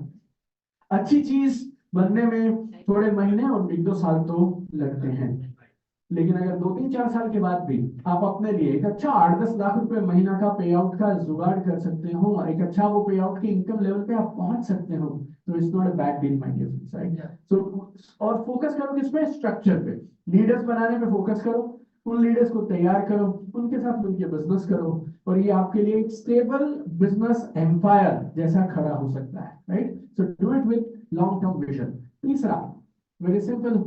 अच्छी चीज बनने में थोड़े महीने और 1-2 साल तो लगते हैं, लेकिन अगर 2-3-4 साल के बाद भी आप अपने लिए एक अच्छा 8-10 लाख रुपए महीना का पे आउट का जुगाड़ कर सकते हो, एक अच्छा वो पे आउट के इनकम लेवल पे आप पहुंच सकते हो, तो it's not a bad deal my dear friends, right? So और फोकस करो किसमें? स्ट्रक्चर पे। लीडर्स बनाने पे फोकस करो, उन लीडर्स को तैयार करो, उनके साथ मिलकर बिजनेस करो, और ये आपके लिए एक स्टेबल बिजनेस एम्पायर जैसा खड़ा हो सकता है, right? So do it with long term vision. तीसरा, वेरी सिंपल,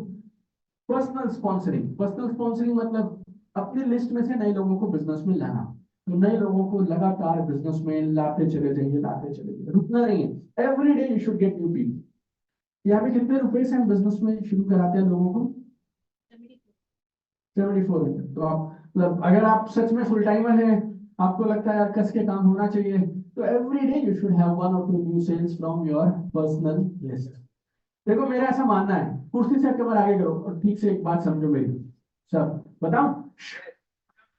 पर्सनल स्पॉन्सरिंग मतलब अपनी लिस्ट में से नए लोगों को बिजनेस में लाना। तो नए लोगों को लगातार बिजनेस में लाते चले जाइए, लाते चले जाइए, रुकना नहीं है। Every day you should get new people. यहाँ पे कितने रुपए से हम बिजनेस में शुरू कराते हैं लोगों को? 7400। तो आप मतलब अगर आप सच में फुल टाइमर हैं, आपको लगता है यार कस के काम होना चाहिए, तो every day you should have 1 or 2 new sales from your personal list. देखो मेरा ऐसा मानना है, कुर्सी से कमर आगे करो और ठीक से एक बात समझो मेरी, सब बताओ।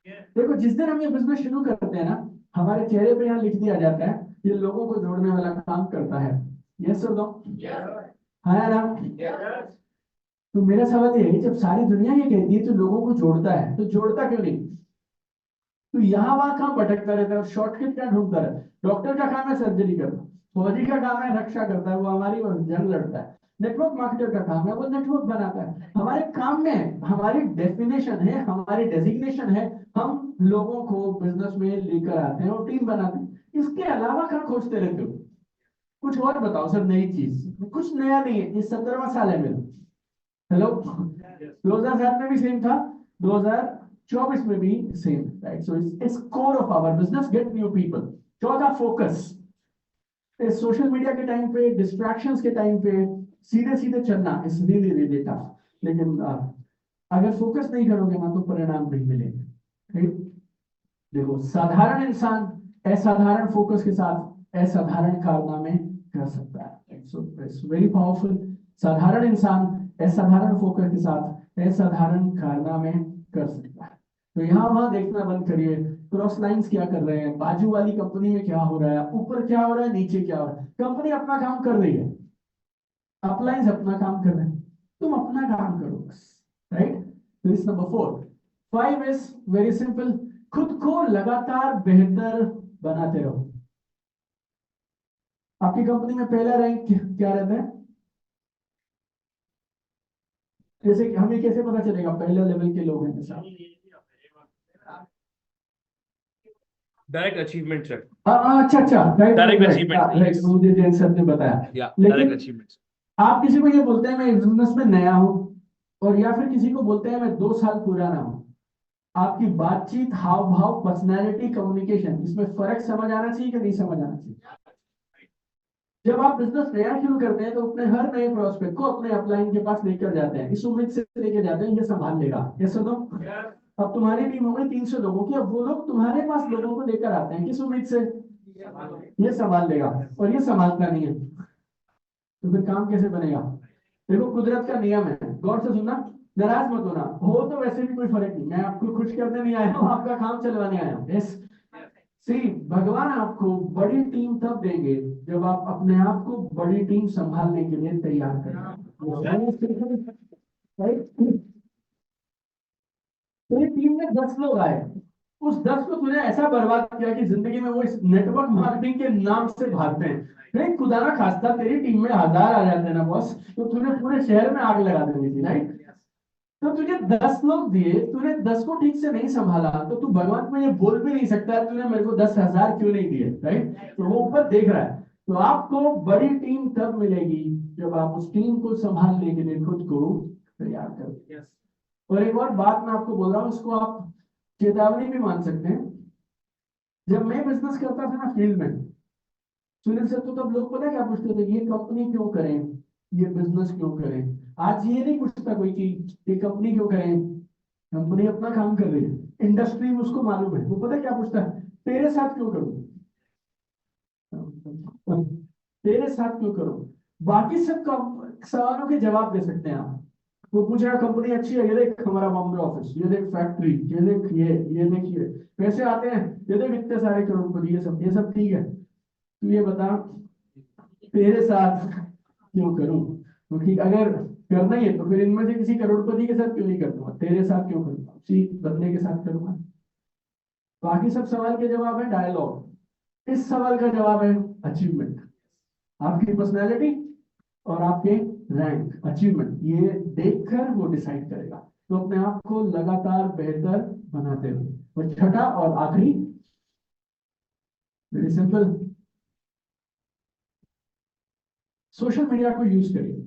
देखो जिस दिन हम ये बिजनेस शुरू करते हैं ना, हमारे चेहरे पे यहाँ लिख दिया जाता है ये लोगों को जोड़ने वाला काम करता है। यस सर दो, हाँ या ना? तो मेरा सवाल ये है, जब सारी दुनिया ये कहती है तो लोगों को जोड़ता है, तो जोड़ता क्यों नहीं? तो यहाँ वहां कहाँ भटकता रहता है और शॉर्टकट क्या ढूंढता रहता है? डॉक्टर का काम है सर्जरी करना, फौजी का काम है रक्षा करता है, वो हमारी जंग लड़ता है। नेटवर्क मार्केटर का काम है वो नेटवर्क बनाता है। हमारे काम में हमारी डेफिनेशन है, हमारी डेजिग्नेशन है, हम लोगों को बिजनेस में लेकर आते हैं और टीम बनाते हैं। इसके अलावा कहाँ खोजते रहते हो? कुछ और बताओ सर, नई चीज। कुछ नया नहीं है, ये 17वां साल है मेरा। हेलो, 2007 में भी सेम था, 2024 में भी same, right? So it's core of our business, get new people. चौथा, फोकस। सोशल मीडिया के टाइम पे, डिस्ट्रैक्शंस के टाइम पे सीधे सीधे चलना इज रियली रियली टफ, लेकिन अगर फोकस नहीं करोगे ना तो परिणाम नहीं मिलेंगे, right? देखो साधारण इंसान असाधारण फोकस के साथ असाधारण कारनामे कर सकता है, सो इट्स वेरी पावरफुल। साधारण इंसान असाधारण फोकस के साथ असाधारण कारनामे कर सकता है। तो यहाँ वहां देखना बंद करिए, क्रॉस लाइंस क्या कर रहे हैं, बाजू वाली कंपनी में क्या हो रहा है, ऊपर क्या हो रहा है, नीचे क्या हो रहा है। कंपनी अपना काम कर रही है, अपलाइंस अपना काम कर रहे हैं, तुम अपना काम करो बस, right? This number 4। 5 is very simple, खुद को लगातार बेहतर बनाते रहो। आपकी कंपनी में पहला रैंक क्या रहता है? जैसे कि हमें कैसे पता चलेगा पहले लेवल के लोग हैं? साहब
डायरेक्ट अचीवमेंट सर।
अच्छा अच्छा, right
direct
right
achievement,
right, मुझे जैन सर ने बताया।
या
लेकिन
डायरेक्ट अचीवमेंट।
आप किसी को ये बोलते हैं मैं बिजनेस में नया हूं, और या फिर किसी को बोलते हैं मैं 2 साल पुराना हूं, आपकी बातचीत, हाव भाव, पर्सनैलिटी, कम्युनिकेशन, इसमें फर्क समझ आना चाहिए कि नहीं समझ आना चाहिए? जब आप बिजनेस नया शुरू करते हैं तो अपने हर नए प्रोस्पेक्ट को अपने अपलाइन के पास लेकर जाते हैं, इस उम्मीद से लेकर जाते हैं ये संभाल लेगा। ये सुनो, अब तुम्हारी टीम हो गई 300 लोगों की, अब वो लोग तुम्हारे पास लोगों को लेकर आते हैं किस उम्मीद से? ये संभाल लेगा, और ये संभालता नहीं है, तो फिर काम कैसे बनेगा? देखो कुदरत का नियम है, गौर से सुनना, नाराज मत होना, हो तो वैसे भी कोई फर्क नहीं, मैं आपको खुश करने नहीं आया हूँ, आपका काम चलवाने आया हूँ। यस, सी भगवान आपको बड़ी टीम तब देंगे जब आप अपने आप को बड़ी टीम संभालने के लिए तैयार करें, राइट? तेरी टीम में 10 लोग आए, उस 10 को तूने ऐसा बर्बाद किया कि जिंदगी में वो इस नेटवर्क मार्केटिंग के नाम से भागते हैं। नहीं, खुदा ना खास्ता तेरी टीम में 1000 आ जाते हैं ना बॉस, तो तूने पूरे शहर में आग लगा देनी थी, राइट? तो तुझे 10 लोग दिए, तूने 10 को ठीक से नहीं संभाला, तो तू भगवान को ये बोल भी नहीं सकता तूने मेरे को 10,000 क्यों नहीं दिए, राइट? तो वो ऊपर देख रहा है। तो आपको बड़ी टीम तब मिलेगी जब आप उस टीम को संभालने के लिए खुद को तैयार करोगे। और एक और बात मैं आपको बोल रहा हूँ, इसको आप चेतावनी भी मान सकते हैं। जब मैं बिजनेस करता था ना फील्ड में, सुनील सर, तो तब लोग पता क्या पूछते थे, ये कंपनी क्यों करें, ये बिजनेस क्यों करें? आज ये नहीं पूछता कोई कि ये कंपनी क्यों करें, कंपनी अपना काम कर रही है, इंडस्ट्री में उसको मालूम है, वो पता क्या पूछता है, तेरे साथ क्यों करूं, तेरे साथ क्यों करूं? बाकी सब सवालों के जवाब दे सकते हैं आप, वो पूछेगा कंपनी अच्छी है, ये देख हमारा बॉम्बे ऑफिस, ये देख फैक्ट्री, ये देख ये देखिए पैसे आते हैं, ये देख इतने सारे करोड़पति, ये सब ठीक है। तू ये बता तेरे साथ क्यों करूं? क्योंकि अगर करना ही है तो फिर इनमें से किसी करोड़पति के साथ क्यों नहीं करूंगा, तेरे साथ क्यों करूंगा, उसी बंदे के साथ करूंगा। बाकी सब सवाल के जवाब है डायलॉग, इस सवाल का जवाब है अचीवमेंट। आपकी पर्सनैलिटी और आपके रैंक अचीवमेंट ये देखकर वो डिसाइड करेगा। तो अपने आप को लगातार बेहतर बनाते रहो। और छठा और आखिरी, वेरी सिंपल, सोशल मीडिया को यूज करिए।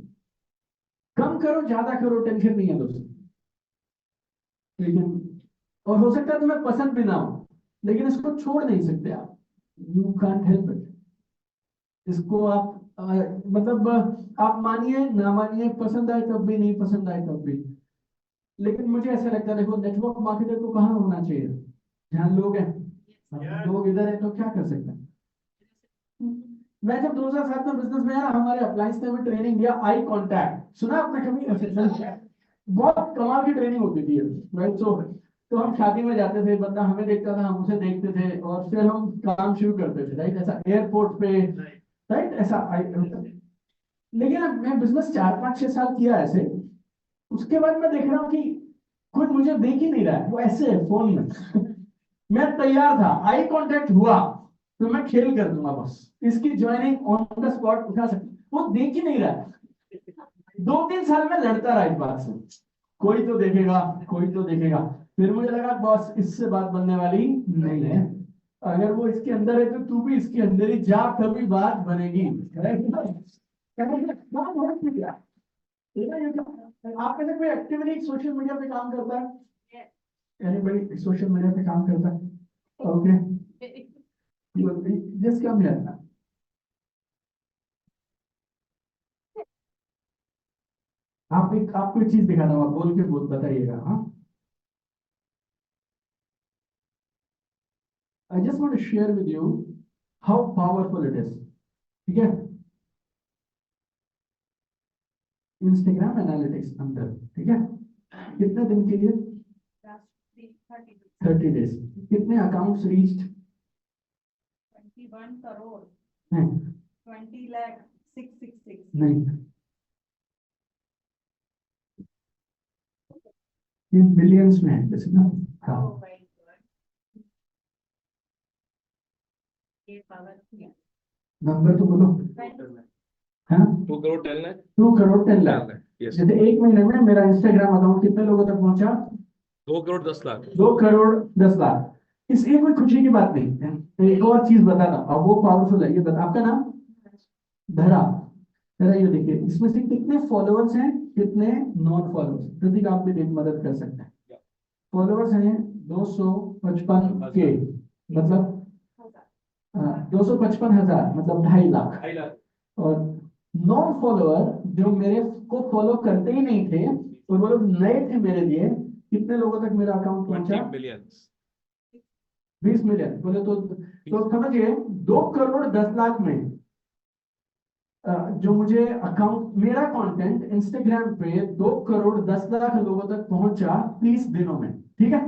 कम करो ज्यादा करो टेंशन नहीं है दोस्तों, लेकिन और हो सकता है तुम्हें पसंद भी ना हो, लेकिन इसको छोड़ नहीं सकते आप, यू कांट हेल्प इट। इसको आप मतलब आप मानिए ना मानिए, पसंद आए तब भी, नहीं पसंद आए तब भी। लेकिन मुझे ऐसा लगता है, देखो नेटवर्क मार्केटर को कहाँ होना चाहिए जहाँ लोग हैं। अब लोग इधर है तो क्या कर सकते हैं। मैं जब 2007 में बिजनेस में आया, हमारे अप्लायंस ने भी ट्रेनिंग दिया, आई कांटेक्ट, सुना आपने कभी? बहुत कमाल की ट्रेनिंग होती थी राइट। तो हम शादी में जाते थे, बंदा हमें देखता था, हम उसे देखते थे, और फिर हम काम शुरू करते थे राइट, ऐसा एयरपोर्ट पे राइट ऐसा। लेकिन अब मैं बिजनेस 4 5 6 साल किया ऐसे, उसके बाद मैं देख रहा हूँ कि कोई मुझे देख ही नहीं रहा है, वो ऐसे है फोन में। मैं तैयार था, आई कांटेक्ट हुआ तो मैं खेल कर दूंगा बस, इसकी ज्वाइनिंग ऑन द स्पॉट उठा सकती, वो देख ही नहीं रहा है। 2 3 साल में लड़ता रहा इस बात से, कोई तो देखेगा, कोई तो देखेगा। फिर मुझे लगा बॉस इससे बात बनने वाली नहीं है, अगर वो इसके अंदर है तो तू भी इसके अंदर ही जा, तभी बात बनेगी। आप में से कोई एक्टिवली सोशल मीडिया पे काम करता है? एनीबॉडी सोशल मीडिया पे काम करता है? Okay, just come here. आपको एक चीज दिखाता हूँ, आप बोल के बोल बताइएगा। हाँ, I just want to share with you how powerful it is. ठीक है, इंस्टाग्राम एनालिटिक्स अंदर, ठीक है, कितने दिन के लिए? 30 डेज। कितने अकाउंट्स रीच्ड?
21 करोड़,
नहीं
20 लाख 666।
नहीं, ये बिलियंस में है जैसे ना। हाँ,
Oh my God. ये पावर
नंबर तो बोलो। हाँ,
2 करोड़ 10 लाख
2 करोड़ 10 लाख।
यस,
जैसे 1 महीने में मेरा इंस्टाग्राम अकाउंट कितने लोगों तक पहुंचा?
2 करोड़ 10 लाख
2 करोड़ 10 लाख। इसलिए कोई खुशी की बात नहीं है। एक और चीज बताना, अब वो पावरफुल है, ये बता, आपका नाम? धरा। धरा, ये देखिए इसमें से कितने फॉलोअर्स हैं, कितने नॉन फॉलोअर्स। प्रतीक आप भी देख मदद कर सकते हैं। फॉलोअर्स हैं 255 के, मतलब 255,000, मतलब 2.5 लाख।
2.5 लाख
और नॉन फॉलोअर जो मेरे को फॉलो करते ही नहीं थे और वो लोग नए थे मेरे लिए, कितने लोगों तक मेरा अकाउंट
20
पहुंचा?
मिलियंस
20 मिलियन बोले तो समझिए 2 करोड़ 10 लाख में जो मुझे अकाउंट, मेरा कंटेंट इंस्टाग्राम पे 2 करोड़ 10 लाख लोगों तक पहुंचा 30 दिनों में। ठीक है,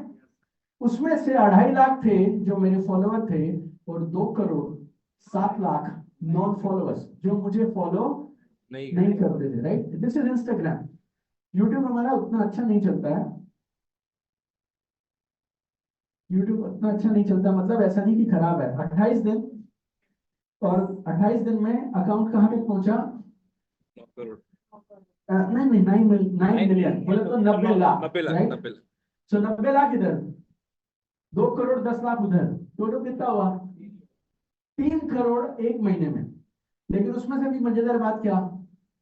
उसमें से 2.5 लाख थे जो मेरे फॉलोअर थे, और 2 करोड़ 7 लाख नॉन फॉलोअर्स जो मुझे फॉलो नहीं करते थे। Right, this is Instagram. YouTube हमारा उतना अच्छा नहीं चलता है, यूट्यूब उतना अच्छा नहीं चलता, मतलब ऐसा नहीं कि खराब है। 28 दिन, और 28 दिन में अकाउंट कहाँ तक पहुंचा?
9 करोड़
नहीं 9 मिलियन बोले तो 90 लाख।
90 लाख
राइट,
90 लाख
सो 90 लाख इधर, 2 करोड़ 10 लाख उधर, टोटल कितना हुआ? 3 करोड़ 1 महीने में। लेकिन उसमें से भी मजेदार बात क्या,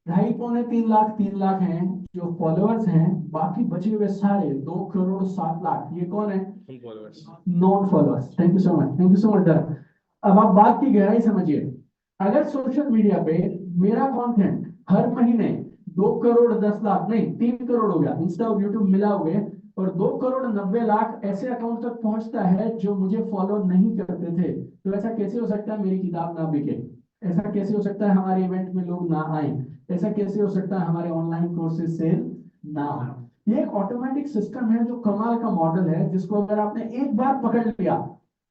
2.5 पौने 3 लाख 3 लाख हैं जो फॉलोअर्स हैं, बाकी बचे हुए सारे 2 करोड़ 7 लाख, ये कौन है?
Followers.
Non followers. Thank you so much, thank you so much. अब आप बात की गहराई समझिए। अगर सोशल मीडिया पे मेरा कंटेंट हर महीने 2 करोड़ 10 लाख, नहीं 3 करोड़ हो गया, इंस्टा और यूट्यूब मिला हुए, और 2 करोड़ 90 लाख ऐसे अकाउंट तक पहुंचता है जो मुझे फॉलो नहीं करते थे, तो ऐसा कैसे हो सकता है मेरी किताब ना बिके? ऐसा कैसे हो सकता है हमारे इवेंट में लोग ना आए? ऐसा कैसे हो सकता है हमारे ऑनलाइन कोर्सेज सेल ना हो। ये एक ऑटोमेटिक सिस्टम है जो कमाल का मॉडल है, जिसको अगर आपने एक बार पकड़ लिया,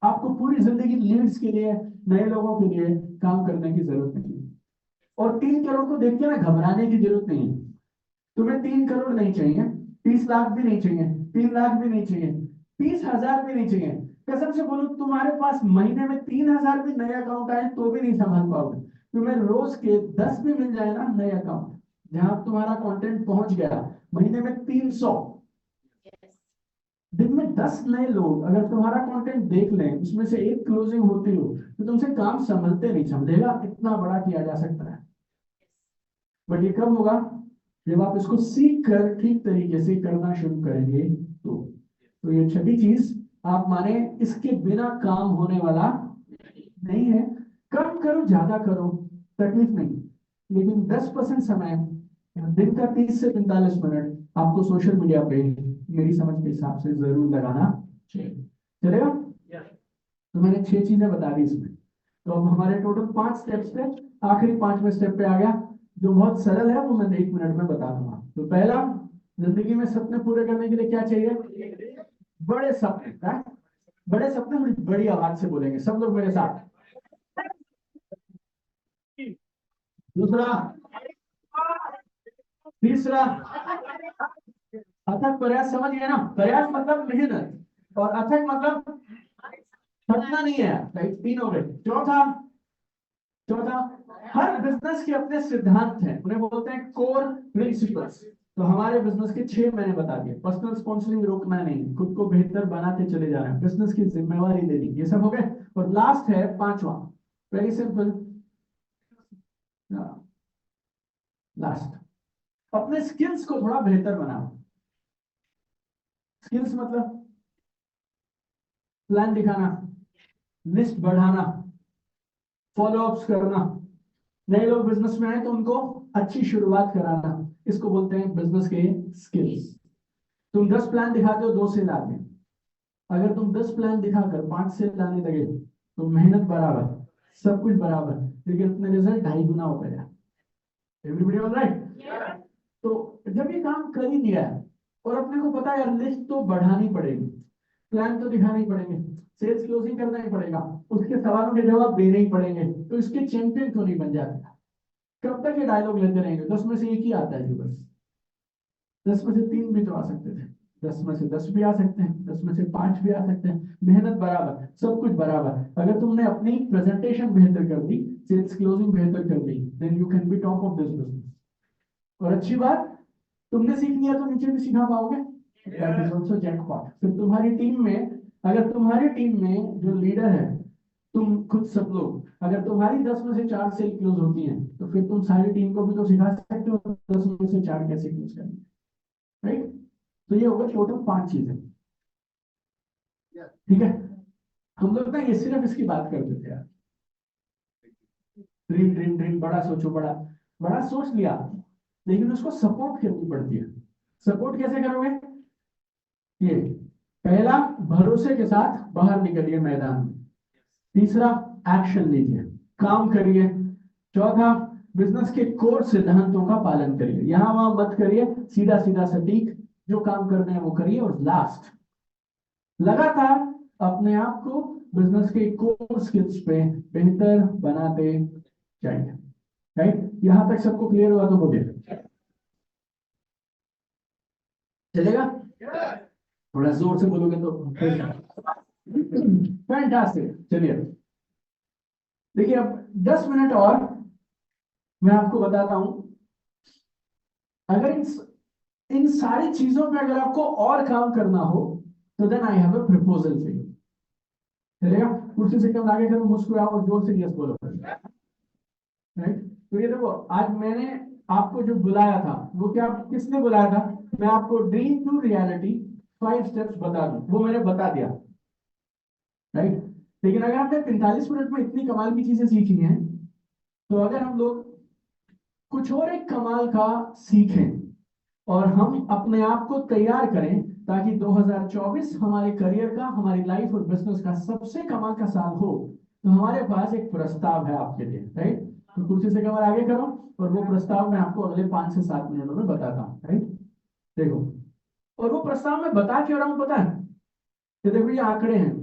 आपको पूरी जिंदगी लीड्स के लिए, नए लोगों के लिए काम करने की जरूरत नहीं है। और 3 करोड़ को देख के ना घबराने की जरूरत नहीं है। तुम्हें 3 करोड़ नहीं चाहिए, 30 लाख भी नहीं चाहिए, 3 लाख भी नहीं चाहिए, 30,000 भी नहीं चाहिए। कसम से बोलूं, तुम्हारे पास महीने में 3,000 भी नए अकाउंट आए तो भी नहीं संभाल पाओगे। तुम्हें रोज के 10 भी मिल जाए ना नए अकाउंट, जहां तुम्हारा कंटेंट पहुंच गया, महीने में 300, दिन में 10 नए लोग अगर तुम्हारा कंटेंट देख लें, उसमें से एक क्लोजिंग होती हो, तो तुमसे काम संभलते नहीं संभलेगा, इतना बड़ा किया जा सकता है। बट ये कब होगा? जब आप इसको सीख कर ठीक तरीके से करना शुरू करेंगे। तो ये छठी चीज आप माने, इसके बिना काम होने वाला नहीं है। कम करो ज्यादा करो, तकलीफ नहीं, लेकिन 10% समय, दिन का 30 से 45 मिनट आपको सोशल मीडिया पे मेरी समझ के हिसाब से जरूर लगाना चाहिए। चलेगा? तो मैंने 6 चीजें बता दी इसमें। तो अब हमारे टोटल 5 स्टेप्स थे, आखिरी 5वें स्टेप पे आ गया, जो बहुत सरल है, वो मैं 1 मिनट में बता दूंगा। तो पहला, जिंदगी में सपने पूरे करने के लिए क्या चाहिए? बड़े सपने। हाँ? बड़े सपने बड़ी बड़ी आवाज से बोलेंगे सब लोग मेरे साथ। दूसरा, तीसरा, अथक प्रयास। समझ गए ना? प्रयास मतलब मेहनत, और अथक मतलब थकना नहीं है। राइट? 3 हो गए। चौथा, चौथा, हर बिजनेस के अपने सिद्धांत हैं, उन्हें बोलते हैं कोर प्रिंसिपल्स। तो हमारे बिजनेस के 6 मैंने बता दिए। पर्सनल स्पॉन्सरिंग रोकना नहीं, खुद को बेहतर बनाते चले जा रहे हैं, बिजनेस की जिम्मेवारी लेनी, ये सब हो गए। और लास्ट है 5वां, वेरी सिंपल, लास्ट, अपने स्किल्स को थोड़ा बेहतर बनाओ। स्किल्स मतलब प्लान दिखाना, लिस्ट बढ़ाना, फॉलोअप्स करना, नए लोग बिजनेस में आए तो उनको अच्छी शुरुआत कराना, इसको बोलते हैं बिजनेस के स्किल्स। तुम 10 प्लान दिखाते हो 2 से लाने, अगर तुम 10 प्लान दिखाकर 5 से लाने लगे तो मेहनत बराबर, सब कुछ बराबर, लेकिन अपने रिजल्ट 2.5 गुना हो गया। Everybody all right? तो जब ये काम कर ही दिया है और अपने को पता है यार लिस्ट तो बढ़ानी पड़ेगी, प्लान तो दिखाने ही पड़ेंगे, सेल्स क्लोजिंग करना ही पड़ेगा, उसके सवालों के जवाब देने ही पड़ेंगे, तो इसके चैंपियन क्यों नहीं बन जाते? कब तक ये डायलॉग लेते रहेंगे? 10 में से एक ही आता है जी बस। 10 में से 3 भी तो आ सकते थे, 10 में से 10 भी आ सकते हैं, 10 में से 5 भी आ सकते हैं। मेहनत बराबर, सब कुछ बराबर। अगर तुमने अपनी प्रेजेंटेशन बेहतर कर दी, सेल्स क्लोजिंग बेहतर कर दी, then you can be top of this business. और अच्छी बात, तुमने सीख लिया तो नीचे भी सिखा पाओगे। That is also jackpot. फिर तुम्हारी टीम में, अगर तुम्हारी टीम में जो लीडर है, तुम खुद सब लोग, अगर तुम्हारी 10 में से 4 सेल क्लोज होती हैं, तो फिर तुम सारी टीम को भी तो सिखा सकते हो 10 में से 4 कैसे क्लोज करनी, राइट? तो ये होगा टोटल 5 चीजें। ठीक है? हम लोग ना ये सिर्फ इसकी बात करते थे यार, ड्रीम ड्रीम ड्रीम, बड़ा सोचो, बड़ा बड़ा सोच लिया, लेकिन उसको सपोर्ट करनी पड़ती है। सपोर्ट कैसे करोगे? ये पहला, भरोसे के साथ बाहर निकलिए मैदान में। तीसरा, एक्शन लीजिए, काम करिए। चौथा, बिजनेस के कोर सिद्धांतों का पालन करिए, यहां वहां मत करिए, सीधा सीधा सटीक जो काम करना है वो करिए। और लास्ट, लगातार अपने आप को बिजनेस के कोर स्किल्स पे बेहतर बनाते जाइए। राइट? यहां तक सबको क्लियर हुआ तो बोलिए, चलेगा? थोड़ा जोर से बोलोगे तो फैंटास्टिक। चलिए, देखिए अब 10 मिनट और मैं आपको बताता हूं। अगर इन सारी चीजों पे अगर आपको और काम करना हो, तो then I have a proposal for you. चलेगा? कुर्सी से कम आगे करो, मुस्कुराओ और जोर से यस बोलो। राइट? तो ये देखो, आज मैंने आपको जो बुलाया था, वो क्या, किसने बुलाया था? मैं आपको ड्रीम टू रियलिटी 5 स्टेप्स बता दूं, वो मैंने बता दिया। राइट? लेकिन अगर आपने 45 मिनट में इतनी कमाल की चीजें सीखी हैं, तो अगर हम लोग कुछ और एक कमाल का सीखें और हम अपने आप को तैयार करें, ताकि 2024 हमारे करियर का, हमारी लाइफ और बिजनेस का सबसे कमाल का साल हो, तो हमारे पास एक प्रस्ताव है आपके लिए। राइट? तो कुर्सी से कमर आगे करो, और वो प्रस्ताव मैं आपको अगले 5 से 7 मिनटों में बताता हूँ। राइट? देखो, और वो प्रस्ताव में बता क्यों रहा हूं पता है कि देखो ये आंकड़े हैं,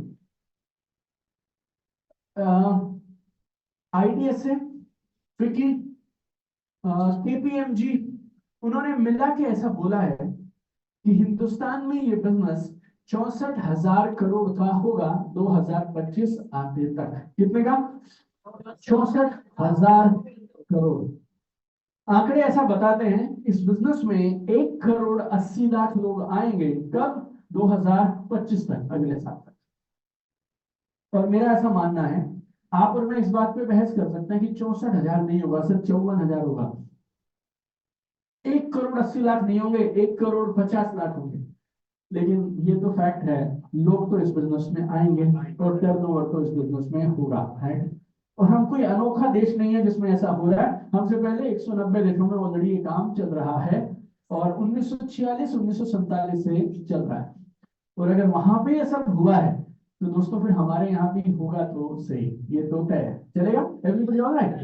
आईडीएस से फिक्की, केपीएमजी, उन्होंने मिला के ऐसा बोला है कि हिंदुस्तान में ये बिजनेस 64,000 करोड़ का होगा 2025 आते तक। कितने का? 64,000 करोड़। आंकड़े ऐसा बताते हैं इस बिजनेस में 1,80,00,000 लोग आएंगे। कब? 2025 तक, अगले साल तक। और मेरा ऐसा मानना है, आप और मैं इस बात पे बहस कर सकते हैं कि 64,000 नहीं होगा, सिर्फ 54,000 होगा। 1,80,00,000 नहीं होंगे, 1,50,00,000 होंगे। लेकिन ये तो फैक्ट है, लोग तो इस बिजनेस में आएंगे और टर्नओवर तो इस बिजनेस में होगा, है। और हम कोई अनोखा देश नहीं है जिसमें ऐसा हो रहा है। हमसे पहले 190 देशों में ऑलरेडी ये काम चल रहा है और 1946 1947 से चल रहा है। और अगर वहां पे ये सब हुआ है तो दोस्तों फिर हमारे यहाँ भी होगा तो सही, ये तो तय है। चलेगा? Everybody alright?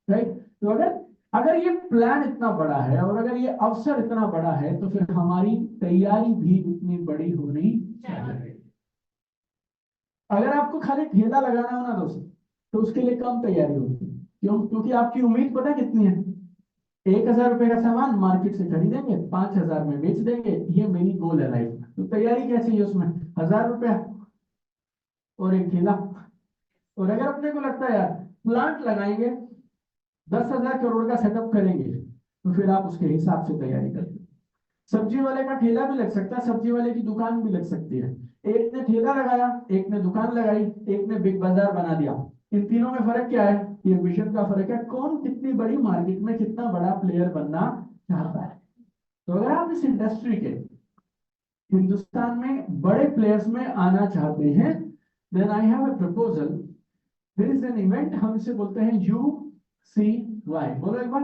राइट। तो अगर अगर ये प्लान इतना बड़ा है और अगर ये अवसर इतना बड़ा है तो फिर हमारी तैयारी भी उतनी बड़ी होनी चाहिए। अगर आपको खाली ठेला लगाना हो ना दोस्तों, तो उसके लिए कम तैयारी होगी। क्यों? क्योंकि आपकी उम्मीद पता कितनी है? 1,000 रुपए का सामान मार्केट से खरीदेंगे, 5,000 में बेच देंगे, ये मेरी गोल है लाइफ में। तो तैयारी क्या चाहिए उसमें? 1,000 रुपया और एक ठेला। और अगर अपने को लगता है यार प्लांट लगाएंगे, 10,000 करोड़ का सेटअप करेंगे, तो फिर आप उसके हिसाब से तैयारी करते हैं। सब्जी वाले का ठेला भी लग सकता है, सब्जी वाले की दुकान भी लग सकती है। एक ने ठेला लगाया, एक ने दुकान लगाई, एक ने बिग बाजार बना दिया। इन तीनों में फर्क क्या है? ये विजन का फर्क है, कौन कितनी बड़ी मार्केट में कितना बड़ा प्लेयर बनना चाहता है। तो अगर आप इस इंडस्ट्री के हिंदुस्तान में बड़े प्लेयर्स में आना चाहते हैं, then I have a proposal. There is an event, हम इसे बोलते हैं UCY। बोलो एक बार।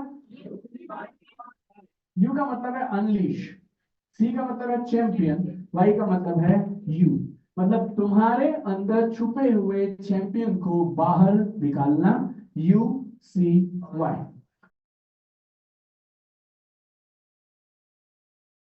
यू का मतलब है अनलीश, सी का मतलब है चैंपियन, वाई का मतलब है यू। मतलब तुम्हारे अंदर छुपे हुए चैंपियन को बाहर निकालना, UCY।